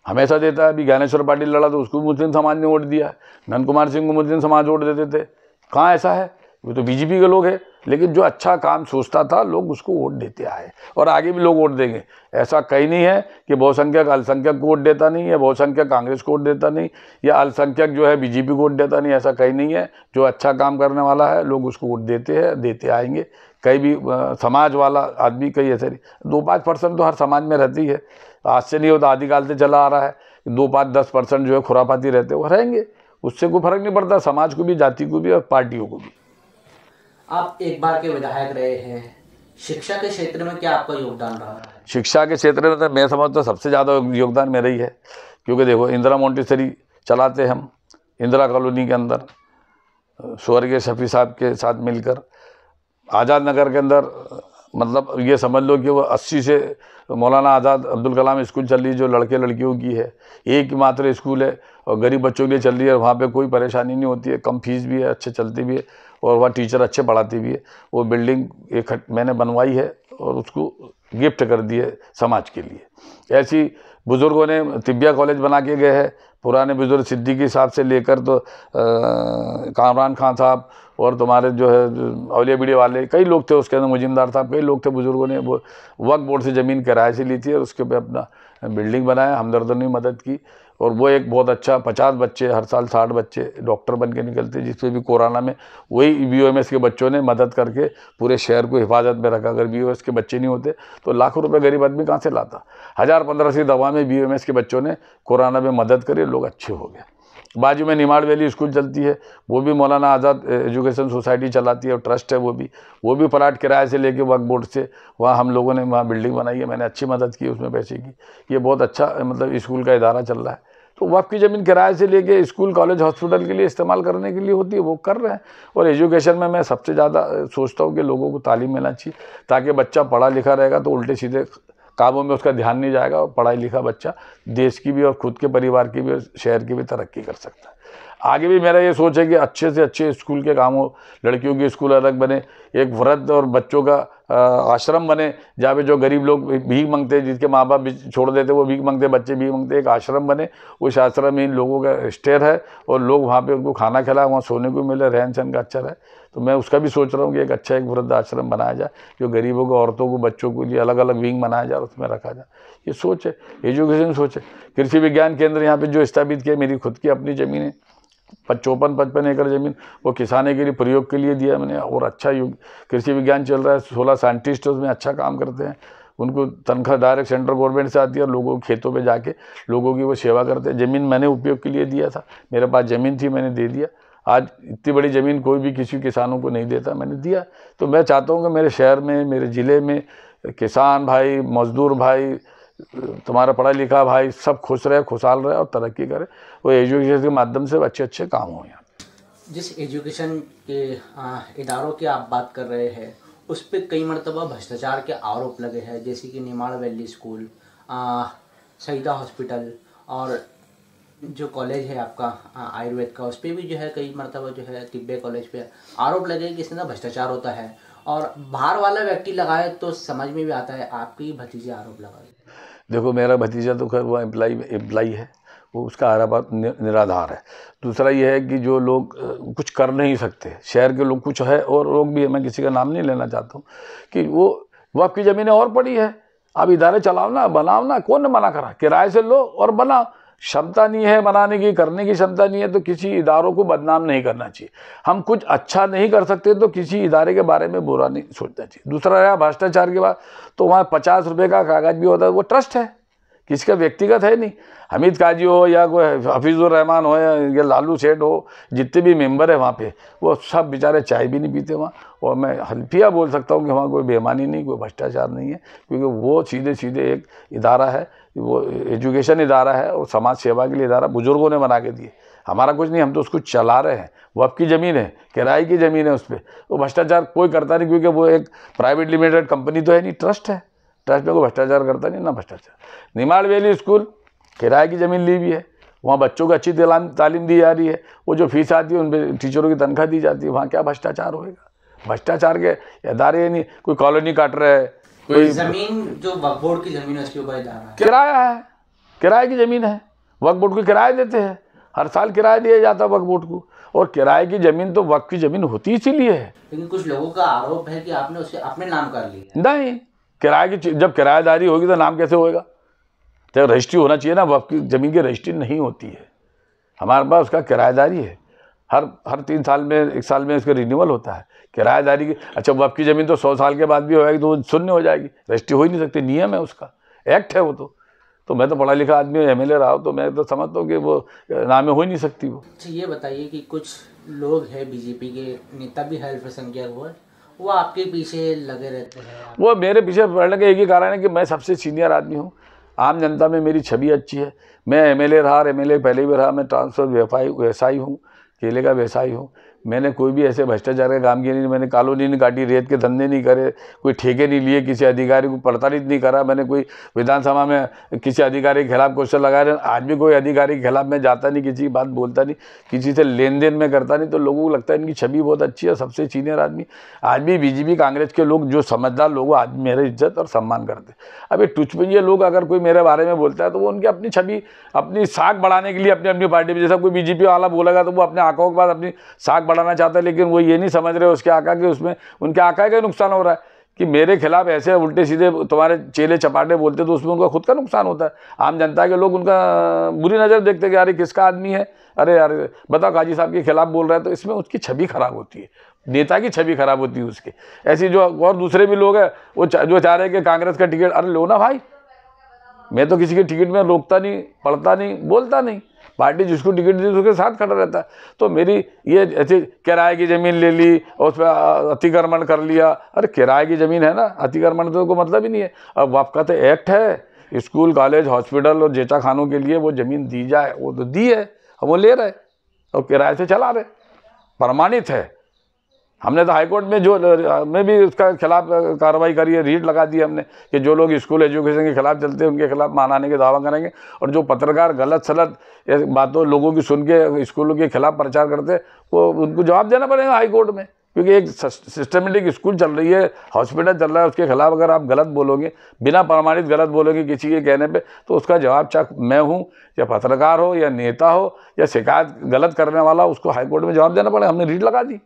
हमेशा देता है। अभी ज्ञानेश्वर पाटिल लड़ा तो उसको मुस्लिम समाज ने वोट दिया। नंद कुमार सिंह को मुस्लिम समाज वोट देते थे। कहाँ ऐसा है? वो तो बीजेपी के लोग हैं। लेकिन जो अच्छा काम सोचता था, लोग उसको वोट देते आए और आगे भी लोग वोट देंगे। ऐसा कहीं नहीं है कि बहुसंख्यक अल्पसंख्यक को वोट देता नहीं, या बहुसंख्यक कांग्रेस को वोट देता नहीं, या अल्पसंख्यक जो है बीजेपी को वोट देता नहीं। ऐसा कहीं नहीं है। जो अच्छा काम करने वाला है, लोग उसको वोट देते हैं, देते आएंगे। कहीं भी समाज वाला आदमी कहीं ऐसे नहीं। 2-5% तो हर समाज में रहती है। आज से नहीं होता, आदिकाल से चला आ रहा है। 2-5-10% जो है खुरापाती रहते, वो रहेंगे। उससे कोई फर्क नहीं पड़ता, समाज को भी, जाति को भी और पार्टियों को भी। आप एक बार के विधायक रहे हैं, शिक्षा के क्षेत्र में क्या आपका योगदान रहा है? शिक्षा के क्षेत्र में तो मैं समझता हूँ सबसे ज़्यादा योगदान मेरा ही है। क्योंकि देखो, इंदिरा मोंटेसरी चलाते हम इंदिरा कॉलोनी के अंदर, स्वर्गीय शफी साहब के साथ मिलकर। आज़ाद नगर के अंदर मतलब ये समझ लो कि वो 80 से मौलाना आज़ाद अब्दुल कलाम स्कूल चल रही है, जो लड़के लड़कियों की है। एक मात्र स्कूल है और गरीब बच्चों के लिए चल रही है। वहाँ पे कोई परेशानी नहीं होती है, कम फीस भी है, अच्छे चलती भी है, और वह टीचर अच्छे पढ़ाती भी है। वो बिल्डिंग एक मैंने बनवाई है और उसको गिफ्ट कर दिए समाज के लिए। ऐसी बुज़ुर्गों ने तिब्बिया कॉलेज बना के गए हैं, पुराने बुजुर्ग सिद्दीकी साहब से लेकर तो कामरान खान साहब और तुम्हारे जो है औलिया बीड़ी वाले कई लोग थे, उसके अंदर मुजिमदार साहब कई लोग थे, बुजुर्गों ने वो वक्फ बोर्ड से ज़मीन किराए से ली थी और उसके पे अपना बिल्डिंग बनाया, हमदर्दों ने मदद की। और वो एक बहुत अच्छा 50 बच्चे हर साल 60 बच्चे डॉक्टर बन के निकलते, जिसपे भी कोरोना में वही BOMS के बच्चों ने मदद करके पूरे शहर को हिफाजत में रखा। अगर BOMS के बच्चे नहीं होते तो लाखों रुपए गरीब आदमी कहाँ से लाता। 1000-1500 दवा में BOMS के बच्चों ने कोरोना में मदद करी, लोग अच्छे हो गए। बाजू में निमाड़ वैली स्कूल चलती है, वो भी मौलाना आज़ाद एजुकेशन सोसाइटी चलाती है और ट्रस्ट है, वो भी प्लाट किराए से लेके वक्फ बोर्ड से वहाँ हम लोगों ने वहाँ बिल्डिंग बनाई है, मैंने अच्छी मदद की उसमें पैसे की। ये बहुत अच्छा मतलब स्कूल का इदारा चल रहा है। तो वक्फ की ज़मीन किराए से लेके स्कूल कॉलेज हॉस्पिटल के लिए इस्तेमाल करने के लिए होती है, वो कर रहे हैं। और एजुकेशन में मैं सबसे ज़्यादा सोचता हूँ कि लोगों को तालीम मिलना चाहिए, ताकि बच्चा पढ़ा लिखा रहेगा तो उल्टे सीधे कामों में उसका ध्यान नहीं जाएगा और पढ़ा लिखा बच्चा देश की भी और खुद के परिवार की भी और शहर की भी तरक्की कर सकता है। आगे भी मेरा ये सोच है कि अच्छे से अच्छे स्कूल के काम हो, लड़कियों के स्कूल अलग बने, एक वृद्ध और बच्चों का आश्रम बने, जहाँ पे जो गरीब लोग भीख मांगते, जिसके माँ बाप छोड़ देते वो भीख मांगते, बच्चे भीख मांगते, एक आश्रम बने, उस आश्रम में इन लोगों का स्टे है और लोग वहाँ पे उनको खाना खिलाए, वहाँ सोने को मिले, रहन सहन का अच्छा रहे। तो मैं उसका भी सोच रहा हूँ कि एक अच्छा एक वृद्ध आश्रम बनाया जाए, जो गरीबों को, औरतों को, बच्चों के लिए अलग अलग विंग बनाया जाए, उसमें रखा जाए। ये सोच है, एजुकेशन सोच है। कृषि विज्ञान केंद्र यहाँ पे जो स्थापित किया, मेरी खुद की अपनी ज़मीन है, 54-55 एकड़ ज़मीन, वो किसाने के लिए प्रयोग के लिए दिया मैंने। और अच्छा कृषि विज्ञान चल रहा है, 16 साइंटिस्ट उसमें अच्छा काम करते हैं, उनको तनख्वाह डायरेक्ट सेंट्रल गवर्नमेंट से आती है और लोगों के खेतों पे जाके लोगों की वो सेवा करते हैं। ज़मीन मैंने उपयोग के लिए दिया था, मेरे पास ज़मीन थी, मैंने दे दिया। आज इतनी बड़ी ज़मीन कोई भी किसी किसानों को नहीं देता, मैंने दिया। तो मैं चाहता हूँ कि मेरे शहर में, मेरे ज़िले में किसान भाई, मजदूर भाई, तुम्हारा पढ़ा लिखा भाई सब खुश रहे, खुशहाल रहे और तरक्की करे। वो एजुकेशन के माध्यम से अच्छे अच्छे काम हो। यहाँ जिस एजुकेशन के इदारों की आप बात कर रहे हैं, उस पर कई मरतबा भ्रष्टाचार के आरोप लगे हैं, जैसे कि Nimar valley school, Shahida hospital और जो कॉलेज है आपका आयुर्वेद का, उस पर भी जो है कई मरतबा जो है तिब्बे कॉलेज पे आरोप लगे कि इसके अंदर भ्रष्टाचार होता है। और बाहर वाला व्यक्ति लगाए तो समझ में भी आता है, आपकी भतीजे आरोप लगाए। देखो, मेरा भतीजा तो खैर वो एम्प्लाई है, वो उसका आरोप निराधार है। दूसरा ये है कि जो लोग कुछ कर नहीं सकते, शहर के लोग कुछ है और लोग भी, मैं किसी का नाम नहीं लेना चाहता हूँ, कि वो वक्फ की ज़मीनें और पड़ी है, आप इदारे चलाओ ना, बनाओ ना, कौन ने मना करा, किराए से लो और बनाओ। क्षमता नहीं है बनाने की, करने की क्षमता नहीं है तो किसी इदारों को बदनाम नहीं करना चाहिए। हम कुछ अच्छा नहीं कर सकते तो किसी इदारे के बारे में बुरा नहीं सोचना चाहिए। दूसरा रहा भ्रष्टाचार के बाद, तो वहाँ 50 रुपये का कागज भी होता है, वो ट्रस्ट है, किसी का व्यक्तिगत है नहीं। हमीद काजी हो या कोई हफीज़ुर रहमान हो या लालू सेठ हो, जितने भी मेंबर है वहाँ पे, वो सब बेचारे चाय भी नहीं पीते वहाँ। और मैं हल्फिया बोल सकता हूँ कि वहाँ कोई बेईमानी नहीं, कोई भ्रष्टाचार नहीं है, क्योंकि वो सीधे सीधे एक इदारा है, वो एजुकेशन इदारा है और समाज सेवा के लिए इदारा बुजुर्गों ने बना के दिए। हमारा कुछ नहीं, हम तो उसको चला रहे हैं। वक्फ की ज़मीन है, किराए की ज़मीन है, उस पर वो भ्रष्टाचार कोई करता नहीं, क्योंकि वो एक प्राइवेट लिमिटेड कंपनी तो है नहीं, ट्रस्ट है, ट्रस्ट में कोई भ्रष्टाचार करता नहीं, ना भ्रष्टाचार। निमाड़ वैली स्कूल किराए की ज़मीन ली भी है, वहाँ बच्चों को अच्छी तालीम दी जा रही है, वो जो फीस आती है उन पर टीचरों की तनख्वाह दी जाती है, वहाँ क्या भ्रष्टाचार होएगा। भ्रष्टाचार के इदारे नहीं, कोई कॉलोनी काट रहा है, कोई ज़मीन जो वक्फ बोर्ड की ज़मीन है उसके ऊपर इदारा किराया है, किराए की ज़मीन है, वक्फ बोर्ड को किराया देते हैं, हर साल किराया दिया जाता है वक्फ बोर्ड को। और किराए की ज़मीन तो वक्फ की ज़मीन होती इसीलिए है। लेकिन कुछ लोगों का आरोप है कि आपने उसे अपने नाम कर लिया। नहीं, किराए की जब किराएदारी होगी तो नाम कैसे होएगा, तो रजिस्ट्री होना चाहिए ना। वक्फ की ज़मीन की रजिस्ट्री नहीं होती है, हमारे पास उसका किराएदारी है, हर 3 साल में 1 साल में इसका रिन्यूअल होता है किराएदारी की। अच्छा, वक्फ की ज़मीन तो 100 साल के बाद भी होएगी, तो वो शून्य हो जाएगी, रजिस्ट्री हो ही नहीं सकती, नियम है उसका, एक्ट है वो। तो मैं तो पढ़ा लिखा आदमी हूँ, MLA रहा हूँ, तो मैं तो समझता हूँ कि वो नाम में हो ही नहीं सकती वो। अच्छा, ये बताइए कि कुछ लोग हैं बीजेपी के नेता भी है अल्पसंख्यक, वो आपके पीछे लगे रहते हैं। वो मेरे पीछे पड़ने का एक ही कारण है कि मैं सबसे सीनियर आदमी हूँ, आम जनता में मेरी छवि अच्छी है। मैं MLA रहा, MLA पहले भी रहा, मैं ट्रांसफर व्यवसायी हूँ, केले का व्यवसायी हूँ। मैंने कोई भी ऐसे भ्रष्टाचार का काम किया नहीं, मैंने कॉलोनी नहीं काटी, रेत के धंधे नहीं करे, कोई ठेके नहीं लिए, किसी अधिकारी को प्रताड़ित नहीं करा, मैंने कोई विधानसभा में किसी अधिकारी के खिलाफ क्वेश्चन लगाया। आज भी कोई अधिकारी के खिलाफ मैं जाता नहीं, किसी की बात बोलता नहीं, किसी से लेन देन में करता नहीं। तो लोगों को लगता है इनकी छवि बहुत अच्छी है, सबसे सीनियर आदमी। आज भी बीजेपी कांग्रेस के लोग, जो समझदार लोग, आज मेरे इज्जत और सम्मान करते। अभी टुचपुंजिया लोग अगर कोई मेरे बारे में बोलता है तो वो उनकी अपनी छवि, अपनी साख बढ़ाने के लिए अपनी अपनी पार्टी में, जैसा कोई बीजेपी वाला बोलेगा तो वो अपने आकाओं के बाद अपनी साख बढ़ाना चाहता है, लेकिन वो ये नहीं समझ रहे उसके आका के, उसमें उनके आका का नुकसान हो रहा है कि मेरे खिलाफ ऐसे उल्टे सीधे तुम्हारे चेले चपाटे बोलते तो उसमें उनका खुद का नुकसान होता है। आम जनता के लोग उनका बुरी नज़र देखते कि अरे किसका आदमी है, अरे यार बताओ काजी साहब के खिलाफ बोल रहा है, तो इसमें उसकी छवि खराब होती है, नेता की छवि खराब होती है उसकी। ऐसी जो और दूसरे भी लोग हैं वो जो चाह रहे हैं कि कांग्रेस का टिकट, अरे लो ना भाई, मैं तो किसी के टिकट में रोकता नहीं, पढ़ता नहीं, बोलता नहीं। पार्टी जिसको टिकट दी उसके साथ खड़ा रहता है। तो मेरी ये ऐसे किराए की ज़मीन ले ली और उस पर अतिक्रमण कर लिया, अरे किराए की ज़मीन है ना, अतिक्रमण तो कोई मतलब ही नहीं है। अब वक्फ का तो एक्ट है, स्कूल कॉलेज हॉस्पिटल और जेचा खानों के लिए वो ज़मीन दी जाए, वो तो दी है, अब वो ले रहे और किराए से चला रहे, प्रमाणित है। हमने तो हाईकोर्ट में में भी उसका खिलाफ कार्रवाई करी है, रीट लगा दी हमने कि जो लोग स्कूल एजुकेशन के खिलाफ चलते हैं उनके खिलाफ मानहानि के दावा करेंगे, और जो पत्रकार गलत सलत बातों लोगों की सुन के स्कूलों के खिलाफ प्रचार करते वो उनको जवाब देना पड़ेगा हाईकोर्ट में। क्योंकि एक सिस्टमेटिक स्कूल चल रही है, हॉस्पिटल चल रहा है, उसके खिलाफ अगर आप गलत बोलोगे, बिना प्रमाणित गलत बोलोगे किसी के कहने पे, तो उसका जवाब चाहे मैं हूँ या पत्रकार हो या नेता हो या शिकायत गलत करने वाला, उसको हाईकोर्ट में जवाब देना पड़ेगा। हमने रीट लगा दी।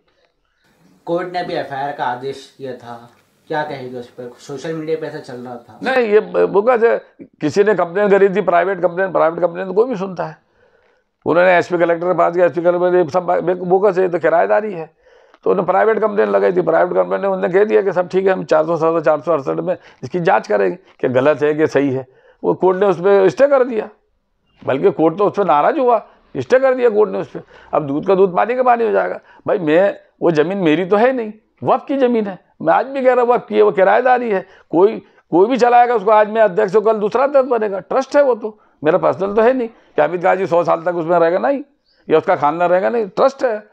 कोर्ट ने भी एफआईआर का आदेश दिया था, क्या कहेंगे उस पर? सोशल मीडिया पे ऐसा चल रहा था। नहीं, ये बोगस है। किसी ने कंप्लेन करी थी, प्राइवेट कंप्लेन तो कोई भी सुनता है। उन्होंने एसपी कलेक्टर के पास गया, एसपी कलेक्टर सब बोगस है, तो किराएदारी है। तो उन्होंने प्राइवेट कंप्लेन लगाई थी, प्राइवेट कंप्लेन ने उन्होंने कह दिया कि सब ठीक है, हम 467 में इसकी जाँच करेंगे कि गलत है कि सही है। वो कोर्ट ने उस पर स्टे कर दिया, बल्कि कोर्ट तो उस पर नाराज हुआ, स्टे कर दिया कोर्ट ने उस पर। अब दूध का दूध पानी का पानी हो जाएगा। भाई मैं, वो ज़मीन मेरी तो है नहीं, वक्फ की ज़मीन है। मैं आज भी कह रहा हूँ वक्फ की है, वो किराएदारी है। कोई भी चलाएगा उसको, आज मैं अध्यक्ष हूँ, कल दूसरा अध्यक्ष बनेगा, ट्रस्ट है वो तो, मेरा पर्सनल तो है नहीं कि अमित काजी 100 साल तक उसमें रहेगा, नहीं, या उसका खानदान रहेगा, नहीं, ट्रस्ट है,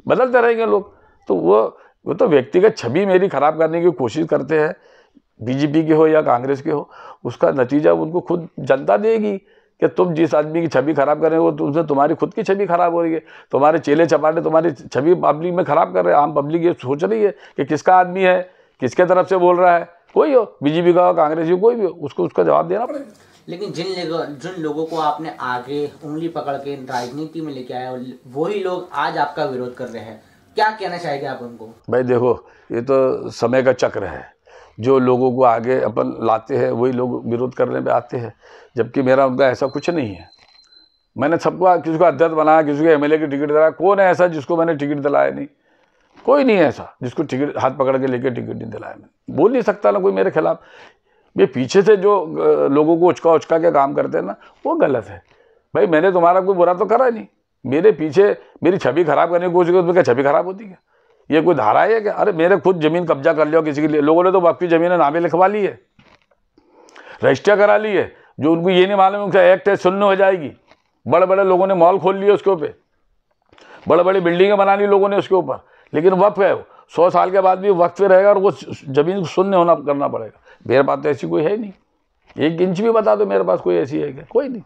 बदलते रहेंगे लोग। तो वो तो व्यक्तिगत छवि मेरी खराब करने की कोशिश करते हैं, बीजेपी के हो या कांग्रेस के हो, उसका नतीजा उनको खुद जनता देगी कि तुम जिस आदमी की छवि खराब कर रहे हो तुमसे तुम्हारी खुद की छवि खराब हो रही है। तुम्हारे चेले चपाटे तुम्हारी छवि पब्लिक में खराब कर रहे हैं। आम पब्लिक ये सोच रही है कि किसका आदमी है, किसके तरफ से बोल रहा है, कोई हो, बीजेपी का हो, कांग्रेस हो, कोई भी हो, उसको उसका जवाब देना पड़ेगा। लेकिन जिन लोगों को आपने आगे उंगली पकड़ के राजनीति में लेके आया, वही लोग आज आपका विरोध कर रहे हैं, क्या कहना चाहेंगे आप उनको? भाई देखो, ये तो समय का चक्र है। जो लोगों को आगे अपन लाते हैं वही लोग विरोध करने पे आते हैं, जबकि मेरा उनका ऐसा कुछ नहीं है। मैंने सबको, किसी को अध्यक्ष बनाया, किसी को एमएलए की टिकट दिलाया। कौन है ऐसा जिसको मैंने टिकट दिलाया नहीं? कोई नहीं है ऐसा जिसको टिकट हाथ पकड़ के लेके टिकट नहीं दिलाया। मैं बोल नहीं सकता ना कोई मेरे खिलाफ। ये पीछे से जो लोगों को उचका के काम करते हैं ना, वो गलत है। भाई मैंने तुम्हारा कोई बुरा तो करा नहीं, मेरे पीछे मेरी छवि खराब करने की कोशिश की, उसमें क्या छवि खराब होती है? ये कोई धारा है क्या? अरे मेरे खुद जमीन कब्जा कर लिया किसी के लिए, लोगों ने तो वक्फ की जमीन नामे लिखवा ली है, रजिस्टर करा ली है, जो उनको ये नहीं मालूम उनका एक्ट है, शून्य हो जाएगी। बड़े बड़े लोगों ने मॉल खोल लिए उसके ऊपर, बड़े बड़ी बिल्डिंगें बना ली लोगों ने उसके ऊपर, लेकिन वक्फ है, 100 साल के बाद भी वक्फ पे रहेगा और वो जमीन शून्य होना करना पड़ेगा। मेरे पास तो ऐसी कोई है नहीं, 1 इंच भी बता दो मेरे पास कोई ऐसी है क्या? कोई नहीं।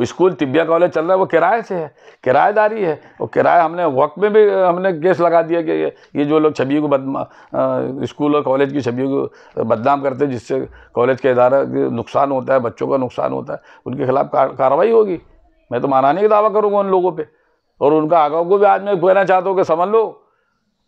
स्कूल तिब्बिया कॉलेज चल रहा है, वो किराए से है, किराएदारी है। और किराया हमने वक्त में भी हमने केस लगा दिया कि ये जो लोग छवि को स्कूल और कॉलेज की छवि को बदनाम करते हैं, जिससे कॉलेज के इदारा के नुकसान होता है, बच्चों का नुकसान होता है, उनके खिलाफ कार्रवाई होगी। मैं तो मानहानि का दावा करूँगा उन लोगों पर, और उनका आगाह को भी आज मैं कहना चाहता हूँ कि समझ लो,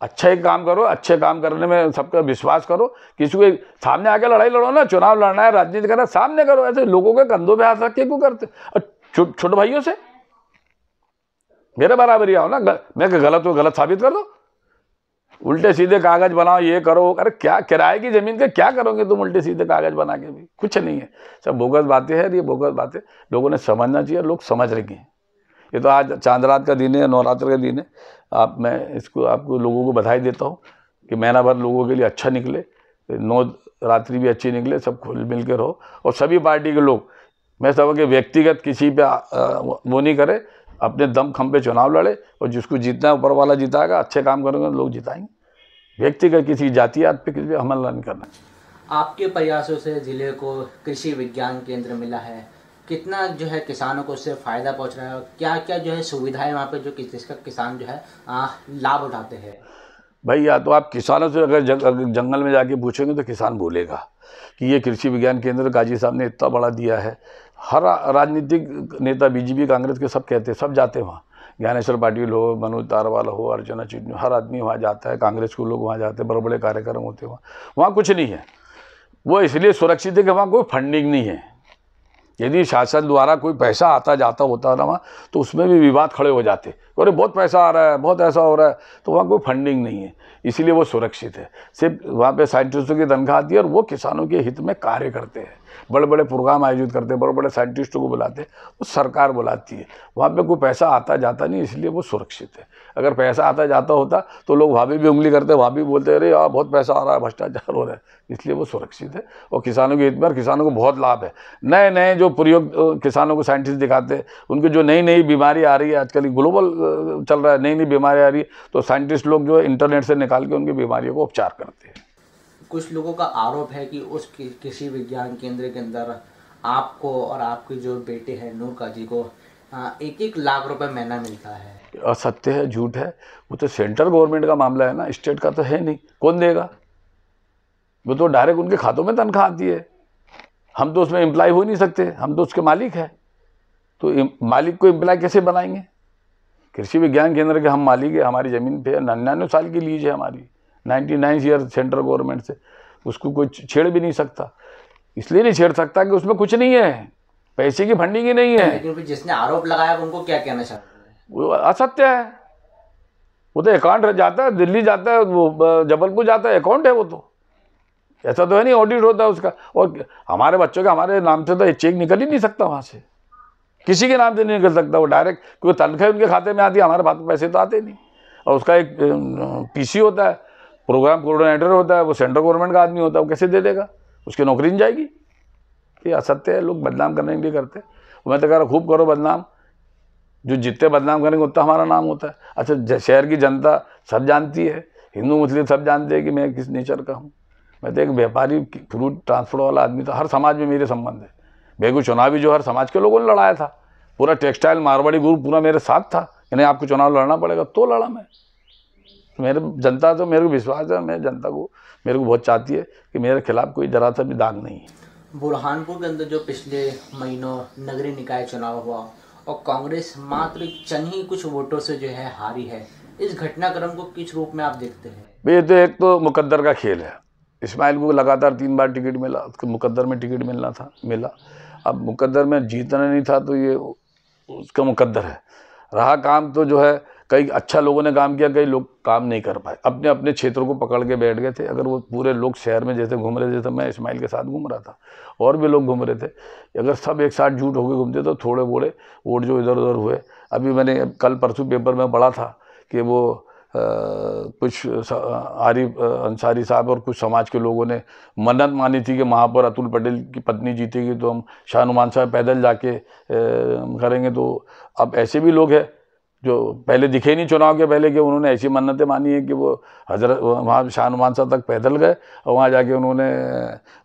अच्छा एक काम करो, अच्छे काम करने में सबका विश्वास करो। किसी के सामने आके लड़ाई लड़ो ना, चुनाव लड़ना है, राजनीति करना, सामने करो। ऐसे लोगों के कंधों पे हाथ रख के क्यों करते? और छोटे भाइयों से मेरे बराबरी आओ ना, मैं गलत हो गलत साबित कर दो, उल्टे सीधे कागज बनाओ, ये करो। अरे क्या किराए की जमीन के क्या करोगे तुम उल्टे सीधे कागज बना के? भी कुछ नहीं है, सब बोगस बातें हैं। ये बोगस बातें लोगों ने समझना चाहिए, लोग समझ रहे हैं। ये तो आज चांद रात का दिन है, नवरात्र का दिन है। मैं इसको आपको लोगों को बधाई देता हूँ कि महीना भर लोगों के लिए अच्छा निकले, नवरात्रि भी अच्छी निकले, सब खुल मिल के रहो। और सभी पार्टी के लोग, मैं सब के व्यक्तिगत किसी पे वो नहीं करे, अपने दम खम पे चुनाव लड़े और जिसको जीतना है ऊपर वाला जिताएगा, अच्छे काम करेंगे लोग जिताएंगे। व्यक्तिगत किसी जातियात पे किसी पे हमला नहीं करना चाहिए। आपके प्रयासों से जिले को कृषि विज्ञान केंद्र मिला है, कितना जो है किसानों को उससे फायदा पहुंच रहा है, और क्या क्या जो है सुविधाएं वहाँ पे जो जिसका किसान जो है लाभ उठाते हैं? भाई या तो आप किसानों से अगर जंगल में जाके पूछेंगे तो किसान बोलेगा कि ये कृषि विज्ञान केंद्र गाजी साहब ने इतना बड़ा दिया है। हर राजनीतिक नेता बीजेपी कांग्रेस के सब कहते हैं, सब जाते हैं वहाँ। ज्ञानेश्वर पाटिल हो, मनोज तारवाल हो, अर्चना चिटनी, हर आदमी वहाँ जाता है। कांग्रेस के लोग वहाँ जाते हैं, बड़े बड़े कार्यक्रम होते हैं वहाँ कुछ नहीं है। वो इसलिए सुरक्षित है कि वहाँ कोई फंडिंग नहीं है। यदि शासन द्वारा कोई पैसा आता जाता होता ना वहाँ, तो उसमें भी विवाद खड़े हो जाते, अरे बहुत पैसा आ रहा है, बहुत ऐसा हो रहा है। तो वहाँ कोई फंडिंग नहीं है, इसीलिए वो सुरक्षित है। सिर्फ वहाँ पे साइंटिस्टों की तनख्वाह आती है और वो किसानों के हित में कार्य करते हैं। बड़े बड़े प्रोग्राम आयोजित करते हैं, बड़े बड़े साइंटिस्टों को बुलाते हैं, वो सरकार बुलाती है। वहाँ पे कोई पैसा आता जाता नहीं, इसलिए वो सुरक्षित है। अगर पैसा आता जाता होता तो लोग वहाँ भी उंगली करते, वहाँ भी बोलते अरे यार बहुत पैसा आ रहा है, भ्रष्टाचार हो रहा है। इसलिए वो सुरक्षित है और किसानों के हित में, किसानों को बहुत लाभ है। नए नए जो प्रयोग किसानों को साइंटिस्ट दिखाते हैं, उनकी जो नई नई बीमारी आ रही है, आजकल ग्लोबल चल रहा है, नई नई बीमारी आ रही है, तो साइंटिस्ट लोग जो है इंटरनेट से निकाल के उनकी बीमारियों को उपचार करते हैं। कुछ लोगों का आरोप है कि उस कृषि विज्ञान केंद्र के अंदर आपको और आपके जो बेटे हैं नूर काजी को 1-1 लाख रुपए महीना मिलता है। असत्य है, झूठ है। वो तो सेंट्रल गवर्नमेंट का मामला है ना, स्टेट का तो है नहीं। कौन देगा? वो तो डायरेक्ट उनके खातों में तनख्वाह आती है। हम तो उसमें एम्प्लॉय हो नहीं सकते, हम तो उसके मालिक हैं। तो मालिक को एम्प्लॉय कैसे बनाएंगे? कृषि विज्ञान केंद्र के हम मालिक है, हमारी ज़मीन पे 99 साल की लीज है हमारी, 99 ईयर सेंट्रल गवर्नमेंट से। उसको कोई छेड़ भी नहीं सकता। इसलिए नहीं छेड़ सकता कि उसमें कुछ नहीं है, पैसे की फंडिंग ही नहीं है। लेकिन फिर जिसने आरोप लगाया उनको क्या कहना चाहते हैं? वो असत्य है। वो तो अकाउंट जाता है, दिल्ली जाता है, वो जबलपुर जाता है, अकाउंट है वो तो। ऐसा तो है नहीं ऑडिट होता है उसका। और हमारे बच्चों का हमारे नाम से तो चेक निकल ही नहीं सकता वहाँ से, किसी के नाम से नहीं निकल सकता। वो डायरेक्ट क्योंकि तनख्वाह उनके खाते में आती है, हमारे पास पैसे तो आते नहीं। और उसका एक पीसी होता है, प्रोग्राम कोऑर्डिनेटर होता है, वो सेंट्रल गवर्नमेंट का आदमी होता है, वो कैसे दे देगा? उसकी नौकरी नहीं जाएगी। ये असत्य है, लोग बदनाम करने के लिए करते हैं। मैं तो कह रहा खूब करो बदनाम, जो जितने बदनाम करेंगे उतना हमारा नाम होता है। अच्छा, शहर की जनता सब जानती है, हिंदू मुस्लिम सब जानते हैं कि मैं किस नेचर का हूँ। मैं तो एक व्यापारी, फ्रूट ट्रांसपोर्ट वाला आदमी था। हर समाज में मेरे संबंध है। मेरे को चुनाव भी जो हर समाज के लोगों ने लड़ाया था, पूरा टेक्सटाइल मारवाड़ी ग्रुप पूरा मेरे साथ था कि नहीं आपको चुनाव लड़ना पड़ेगा, तो लड़ा मैं। मेरे जनता तो मेरे को विश्वास है, मैं जनता को मेरे को बहुत चाहती है कि मेरे खिलाफ कोई जरा सा भी दाग नहीं है। बुरहानपुर के अंदर जो पिछले महीनों नगरीय निकाय चुनाव हुआ और कांग्रेस मात्र चंद ही कुछ वोटों से जो है हारी है, इस घटनाक्रम को किस रूप में आप देखते हैं? ये तो एक तो मुकद्दर का खेल है। इस्माइल को लगातार 3 बार टिकट मिला, उसको मुकद्दर में टिकट मिलना था, मिला। अब मुकद्दर में जीतना नहीं था तो ये उसका मुकद्दर है। रहा काम तो जो है, कई अच्छा लोगों ने काम किया, कई लोग काम नहीं कर पाए, अपने अपने क्षेत्रों को पकड़ के बैठ गए थे। अगर वो पूरे लोग शहर में जैसे घूम रहे थे, तो मैं इस्माइल के साथ घूम रहा था और भी लोग घूम रहे थे, अगर सब एक साथ झूठ होकर घूमते तो थोड़े बोड़े वोट जो इधर उधर हुए। अभी मैंने कल परसों पेपर में पढ़ा था कि वो कुछ आरिफ अंसारी साहब और कुछ समाज के लोगों ने मन्नत मानी थी कि वहाँ पर अतुल पटेल की पत्नी जीतेगी तो हम शाहनुमान साहब पैदल जाके करेंगे। तो अब ऐसे भी लोग हैं जो पहले दिखे नहीं चुनाव के पहले, कि उन्होंने ऐसी मन्नतें मानी है कि वो हजरत वहाँ शाहनुमान साहब तक पैदल गए और वहाँ जाके उन्होंने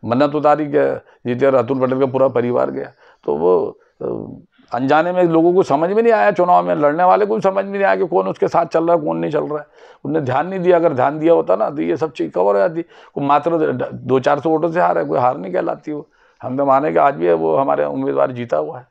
मन्नत उतारी कि जीते, और अतुल पटेल का पूरा परिवार गया। तो वो अनजाने में लोगों को समझ में नहीं आया, चुनाव में लड़ने वाले को समझ में नहीं आया कि कौन उसके साथ चल रहा है कौन नहीं चल रहा है। उन्होंने ध्यान नहीं दिया। अगर ध्यान दिया होता ना तो ये सब चीज़ कवर हो जाती। कोई मात्र 200-400 वोटों से हार है, कोई हार नहीं कहलाती। वो हम तो माने कि आज भी है वो हमारे उम्मीदवार जीता हुआ है,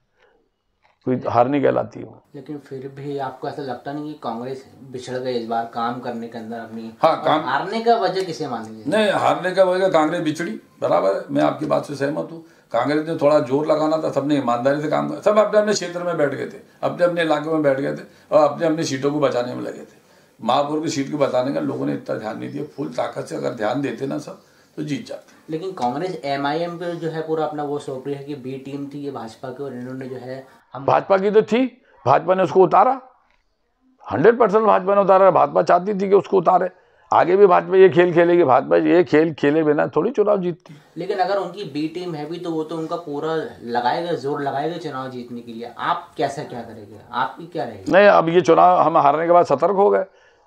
कोई हार नहीं कहलाती वो। लेकिन फिर भी आपको ऐसा लगता नहीं कि कांग्रेस बिछड़ गई इस बार काम करने के अंदर अपनी? हाँ, हारने का वजह किसे मानेंगे? नहीं, हारने का वजह कांग्रेस बिछड़ी, बराबर है, मैं आपकी बात से सहमत हूँ। कांग्रेस ने थोड़ा जोर लगाना था, सबने ईमानदारी से काम, सब अपने अपने क्षेत्र में बैठ गए थे, अपने अपने इलाके में बैठ गए थे और अपने अपने सीटों को बचाने में लगे थे। महापौर की सीट को बचाने का लोगों ने इतना ध्यान नहीं दिया। फुल ताकत से अगर ध्यान देते ना सब तो जीत जाते। लेकिन कांग्रेस MIM पे जो है पूरा अपना वो सौंप रही है कि बी टीम थी ये भाजपा की, और इन्होंने जो है भाजपा की तो थी, भाजपा ने उसको उतारा, 100% भाजपा ने उतारा। भाजपा चाहती थी कि उसको उतारे, आगे भी भाजपा ये खेल खेलेगी, भाजपा ये खेल खेले बिना थोड़ी चुनाव जीतती। लेकिन अगर उनकी बी टीम है भी तो वो तो उनका पूरा लगाएगा, जोर लगाएगा चुनाव जीतने के लिए। आप कैसा क्या करेंगे, आपकी क्या रहेगी? नहीं, अब ये चुनाव हम हारने के बाद सतर्क हो गए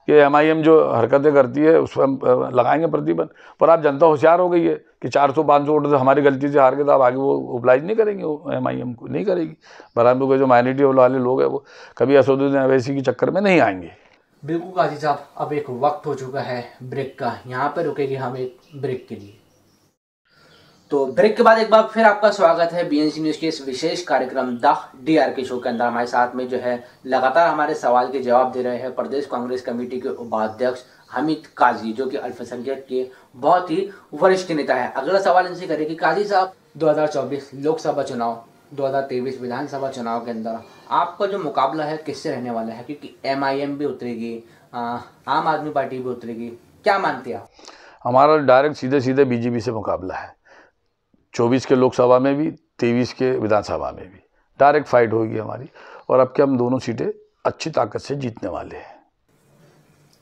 कि MIM जो हरकतें करती है उस पर हम लगाएंगे प्रतिबंध। पर अब जनता होशियार हो गई है कि 400-500 वोट से हमारी गलती से हार गए, तो अब आगे वो ओबलाइज नहीं करेंगे, MIM को नहीं करेगी। बराबर के जो माइनॉरिटी वाले लोग हैं वो कभी असदुद्दीन अवैसी के चक्कर में नहीं आएंगे। बिल्कुल काजी साहब, अब एक वक्त हो चुका है ब्रेक का, यहाँ पे रुकेंगे हम एक ब्रेक के लिए। तो ब्रेक के बाद एक बार फिर आपका स्वागत है BNC न्यूज के इस विशेष कार्यक्रम द DRK शो के अंदर। हमारे साथ में जो है लगातार हमारे सवाल के जवाब दे रहे हैं प्रदेश कांग्रेस कमेटी के उपाध्यक्ष हामिद काजी, जो कि अल्पसंख्यक के बहुत ही वरिष्ठ नेता है। अगला सवाल इनसे करें कि काजी साहब, 2024 लोकसभा चुनाव, 2023 विधानसभा चुनाव के अंदर आपका जो मुकाबला है किससे रहने वाला है? क्योंकि MIM भी उतरेगी, आम आदमी पार्टी भी उतरेगी, क्या मानते हैं आप? हमारा डायरेक्ट सीधे सीधे BJP से मुकाबला है। 24 के लोकसभा में भी, 23 के विधानसभा में भी डायरेक्ट फाइट होगी हमारी। और अब के हम दोनों सीटें अच्छी ताकत से जीतने वाले हैं।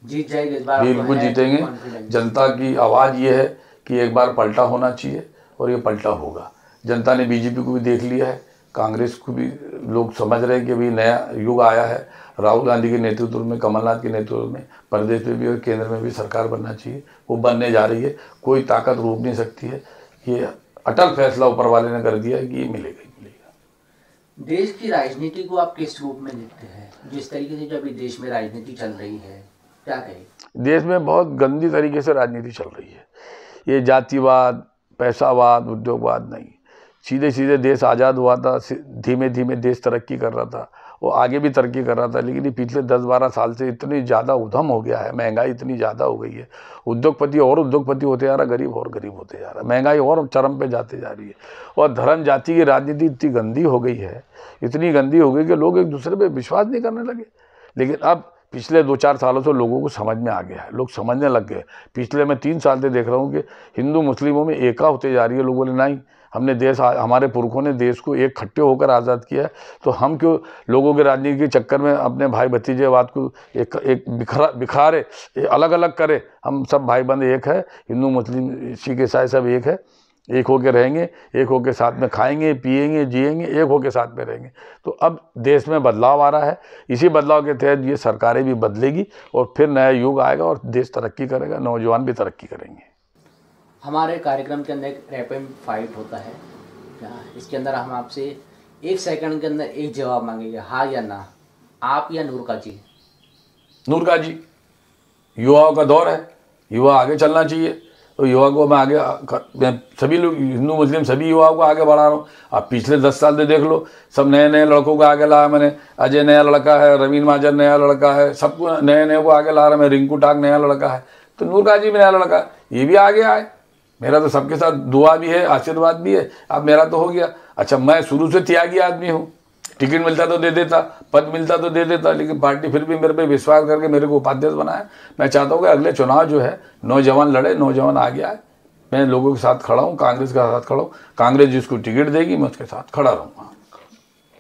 जीत जाएंगे इस बार? बिल्कुल जीतेंगे। जनता की आवाज़ ये है कि एक बार पलटा होना चाहिए और ये पलटा होगा। जनता ने BJP को भी देख लिया है, कांग्रेस को भी लोग समझ रहे हैं कि अभी नया युग आया है। राहुल गांधी के नेतृत्व में, कमलनाथ के नेतृत्व में प्रदेश में भी और केंद्र में भी सरकार बनना चाहिए, वो बनने जा रही है। कोई ताकत रोक नहीं सकती है। ये अटल फैसला ऊपर वाले ने कर दिया है कि ये मिलेगा ही मिलेगा। देश की राजनीति को आप किस रूप में देखते हैं? जिस तरीके से जो अभी देश में राजनीति चल रही है, क्या कहें? देश में बहुत गंदी तरीके से राजनीति चल रही है। ये जातिवाद, पैसावाद, उद्योगवाद नहीं, सीधे सीधे देश आज़ाद हुआ था, धीमे धीमे देश तरक्की कर रहा था, वो आगे भी तरक्की कर रहा था। लेकिन ये पिछले 10-12 साल से इतनी ज़्यादा उधम हो गया है, महंगाई इतनी ज़्यादा हो गई है, उद्योगपति और उद्योगपति होते जा रहा, गरीब और गरीब होते जा रहा, महंगाई और चरम पे जाते जा रही है। और धर्म जाति की राजनीति इतनी गंदी हो गई है, इतनी गंदी हो गई कि लोग एक दूसरे पर विश्वास नहीं करने लगे। लेकिन अब पिछले 2-4 सालों से लोगों को समझ में आ गया है, लोग समझने लग गए। पिछले मैं 3 साल से देख रहा हूँ कि हिंदू मुस्लिमों में एका होते जा रही है। लोगों ने नहीं, हमने देश, हमारे पुरखों ने देश को एक इकट्ठे होकर आज़ाद किया है, तो हम क्यों लोगों के राजनीति के चक्कर में अपने भाई भतीजेवाद को एक बिखारे, अलग अलग करे? हम सब भाई बंद एक है, हिंदू मुस्लिम सिख ईसाई सब एक है, एक होकर रहेंगे, एक होकर साथ में खाएंगे, पिएंगे, जिएंगे, एक होकर साथ में रहेंगे। तो अब देश में बदलाव आ रहा है, इसी बदलाव के तहत ये सरकारें भी बदलेगी और फिर नया युग आएगा और देश तरक्की करेगा, नौजवान भी तरक्की करेंगे। हमारे कार्यक्रम के अंदर एक रैपिड फाइट होता है, इसके अंदर हम आपसे 1 सेकंड के अंदर एक जवाब मांगेंगे, हाँ या ना, आप या नूर काजी? नूर काजी, युवाओं का दौर है, युवा आगे चलना चाहिए। तो युवा को मैं आगे, मैं सभी लोग, हिंदू मुस्लिम सभी युवाओं को आगे बढ़ा रहा हूँ। आप पिछले 10 साल से देख लो, सब नए नए लड़कों को आगे लाया मैंने। अजय नया लड़का है, रवीन महाजन नया लड़का है, सबको नए नए को आगे ला रहा मैं। रिंकू टाक नया लड़का है, तो नूर काजी भी नया लड़का है, ये भी आगे आए। मेरा तो सबके साथ दुआ भी है, आशीर्वाद भी है। अब मेरा तो हो गया। अच्छा, मैं शुरू से त्यागी आदमी हूँ, टिकट मिलता तो दे देता, पद मिलता तो दे देता, लेकिन पार्टी फिर भी मेरे पे विश्वास करके मेरे को उपाध्यक्ष बनाया। मैं चाहता हूँ कि अगले चुनाव जो है नौजवान लड़े, नौजवान आगे आए। मैं लोगों के साथ खड़ा हूँ, कांग्रेस के साथ खड़ा हूँ। कांग्रेस जिसको टिकट देगी मैं उसके साथ खड़ा रहूँगा।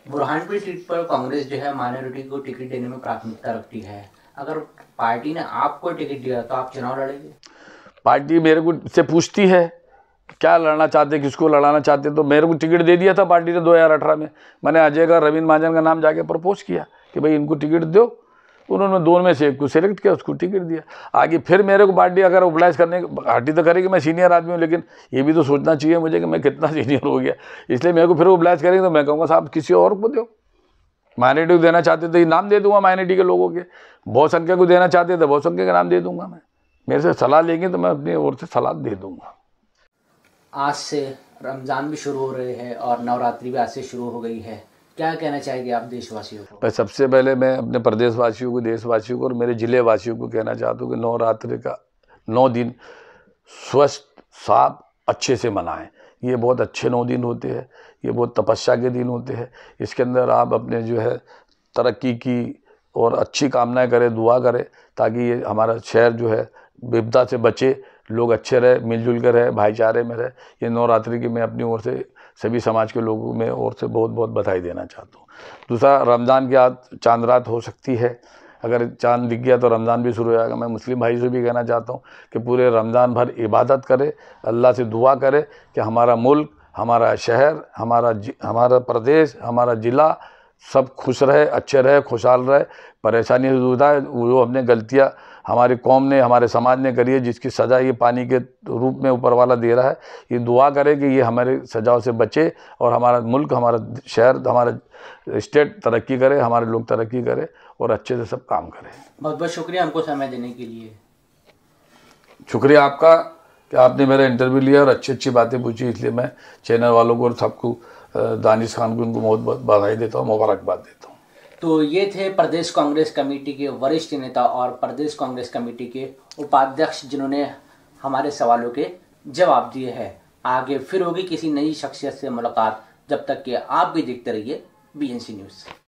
बुरहानपुर सीट पर कांग्रेस जो है माइनॉरिटी को टिकट देने में प्राथमिकता रखती है। अगर पार्टी ने आपको टिकट दिया तो आप चुनाव लड़ेंगे? पार्टी मेरे को से पूछती है क्या लड़ना चाहते, किसको लड़ाना चाहते, तो मेरे को टिकट दे दिया था पार्टी ने 2018 में। मैंने अजय का, रवीन महाजन का नाम जाके प्रपोज किया कि भाई इनको टिकट दो। उन्होंने दोनों में से एक को सिलेक्ट किया, उसको टिकट दिया। आगे फिर मेरे को पार्टी अगर ओबलाइज करने पार्टी तो करेगी, मैं सीनियर आदमी हूँ, लेकिन ये भी तो सोचना चाहिए मुझे कि मैं कितना सीनियर हो गया। इसलिए मेरे को फिर ओबलाइज करेंगे तो मैं कहूँगा साहब किसी और को दो। माइनॉरिटी को देना चाहते तो ये नाम दे दूंगा माइनॉरिटी के लोगों के, बहुसंख्यक को देना चाहते तो बहुसंख्यक का नाम दे दूंगा मैं। मेरे से सलाह लेंगे तो मैं अपनी ओर से सलाह दे दूंगा। आज से रमज़ान भी शुरू हो रहे हैं और नवरात्रि भी आज से शुरू हो गई है, क्या कहना चाहेंगे आप देशवासियों को? मैं सबसे पहले मैं अपने प्रदेशवासियों को, देशवासियों को और मेरे ज़िले वासियों को कहना चाहता हूँ कि नवरात्रि का 9 दिन स्वस्थ, साफ, अच्छे से मनाएं। ये बहुत अच्छे 9 दिन होते हैं, ये बहुत तपस्या के दिन होते हैं। इसके अंदर आप अपने जो है तरक्की की और अच्छी कामनाएं करें, दुआ करें, ताकि ये हमारा शहर जो है विपदा से बचे, लोग अच्छे रहे, मिलजुल कर रहे, भाईचारे में रहे। ये नवरात्रि की मैं अपनी ओर से सभी समाज के लोगों में ओर से बहुत बहुत बधाई देना चाहता हूँ। दूसरा, रमज़ान की आज चांद रात हो सकती है, अगर चांद दिख गया तो रमज़ान भी शुरू हो जाएगा। मैं मुस्लिम भाई से भी कहना चाहता हूँ कि पूरे रमज़ान भर इबादत करे, अल्लाह से दुआ करे कि हमारा मुल्क, हमारा शहर, हमारा प्रदेश, हमारा ज़िला सब खुश रहे, अच्छे रहे, खुशहाल रहे, परेशानी से दूर आए। वो हमने गलतियाँ हमारी कौम ने, हमारे समाज ने करी है, जिसकी सज़ा ये पानी के रूप में ऊपर वाला दे रहा है, ये दुआ करे कि ये हमारे सजाओं से बचे और हमारा मुल्क, हमारा शहर, हमारा स्टेट तरक्की करे, हमारे लोग तरक्की करे और अच्छे से सब काम करें। बहुत बहुत शुक्रिया हमको समय देने के लिए। शुक्रिया आपका कि आपने मेरा इंटरव्यू लिया और अच्छी अच्छी बातें पूछी, इसलिए मैं चैनल वालों को और सबको, दानिश खान को, उनको बहुत बहुत बधाई देता हूँ, मुबारकबाद देता हूँ। तो ये थे प्रदेश कांग्रेस कमेटी के वरिष्ठ नेता और प्रदेश कांग्रेस कमेटी के उपाध्यक्ष, जिन्होंने हमारे सवालों के जवाब दिए हैं। आगे फिर होगी किसी नई शख्सियत से मुलाकात। जब तक कि आप भी देखते रहिए BNC न्यूज़।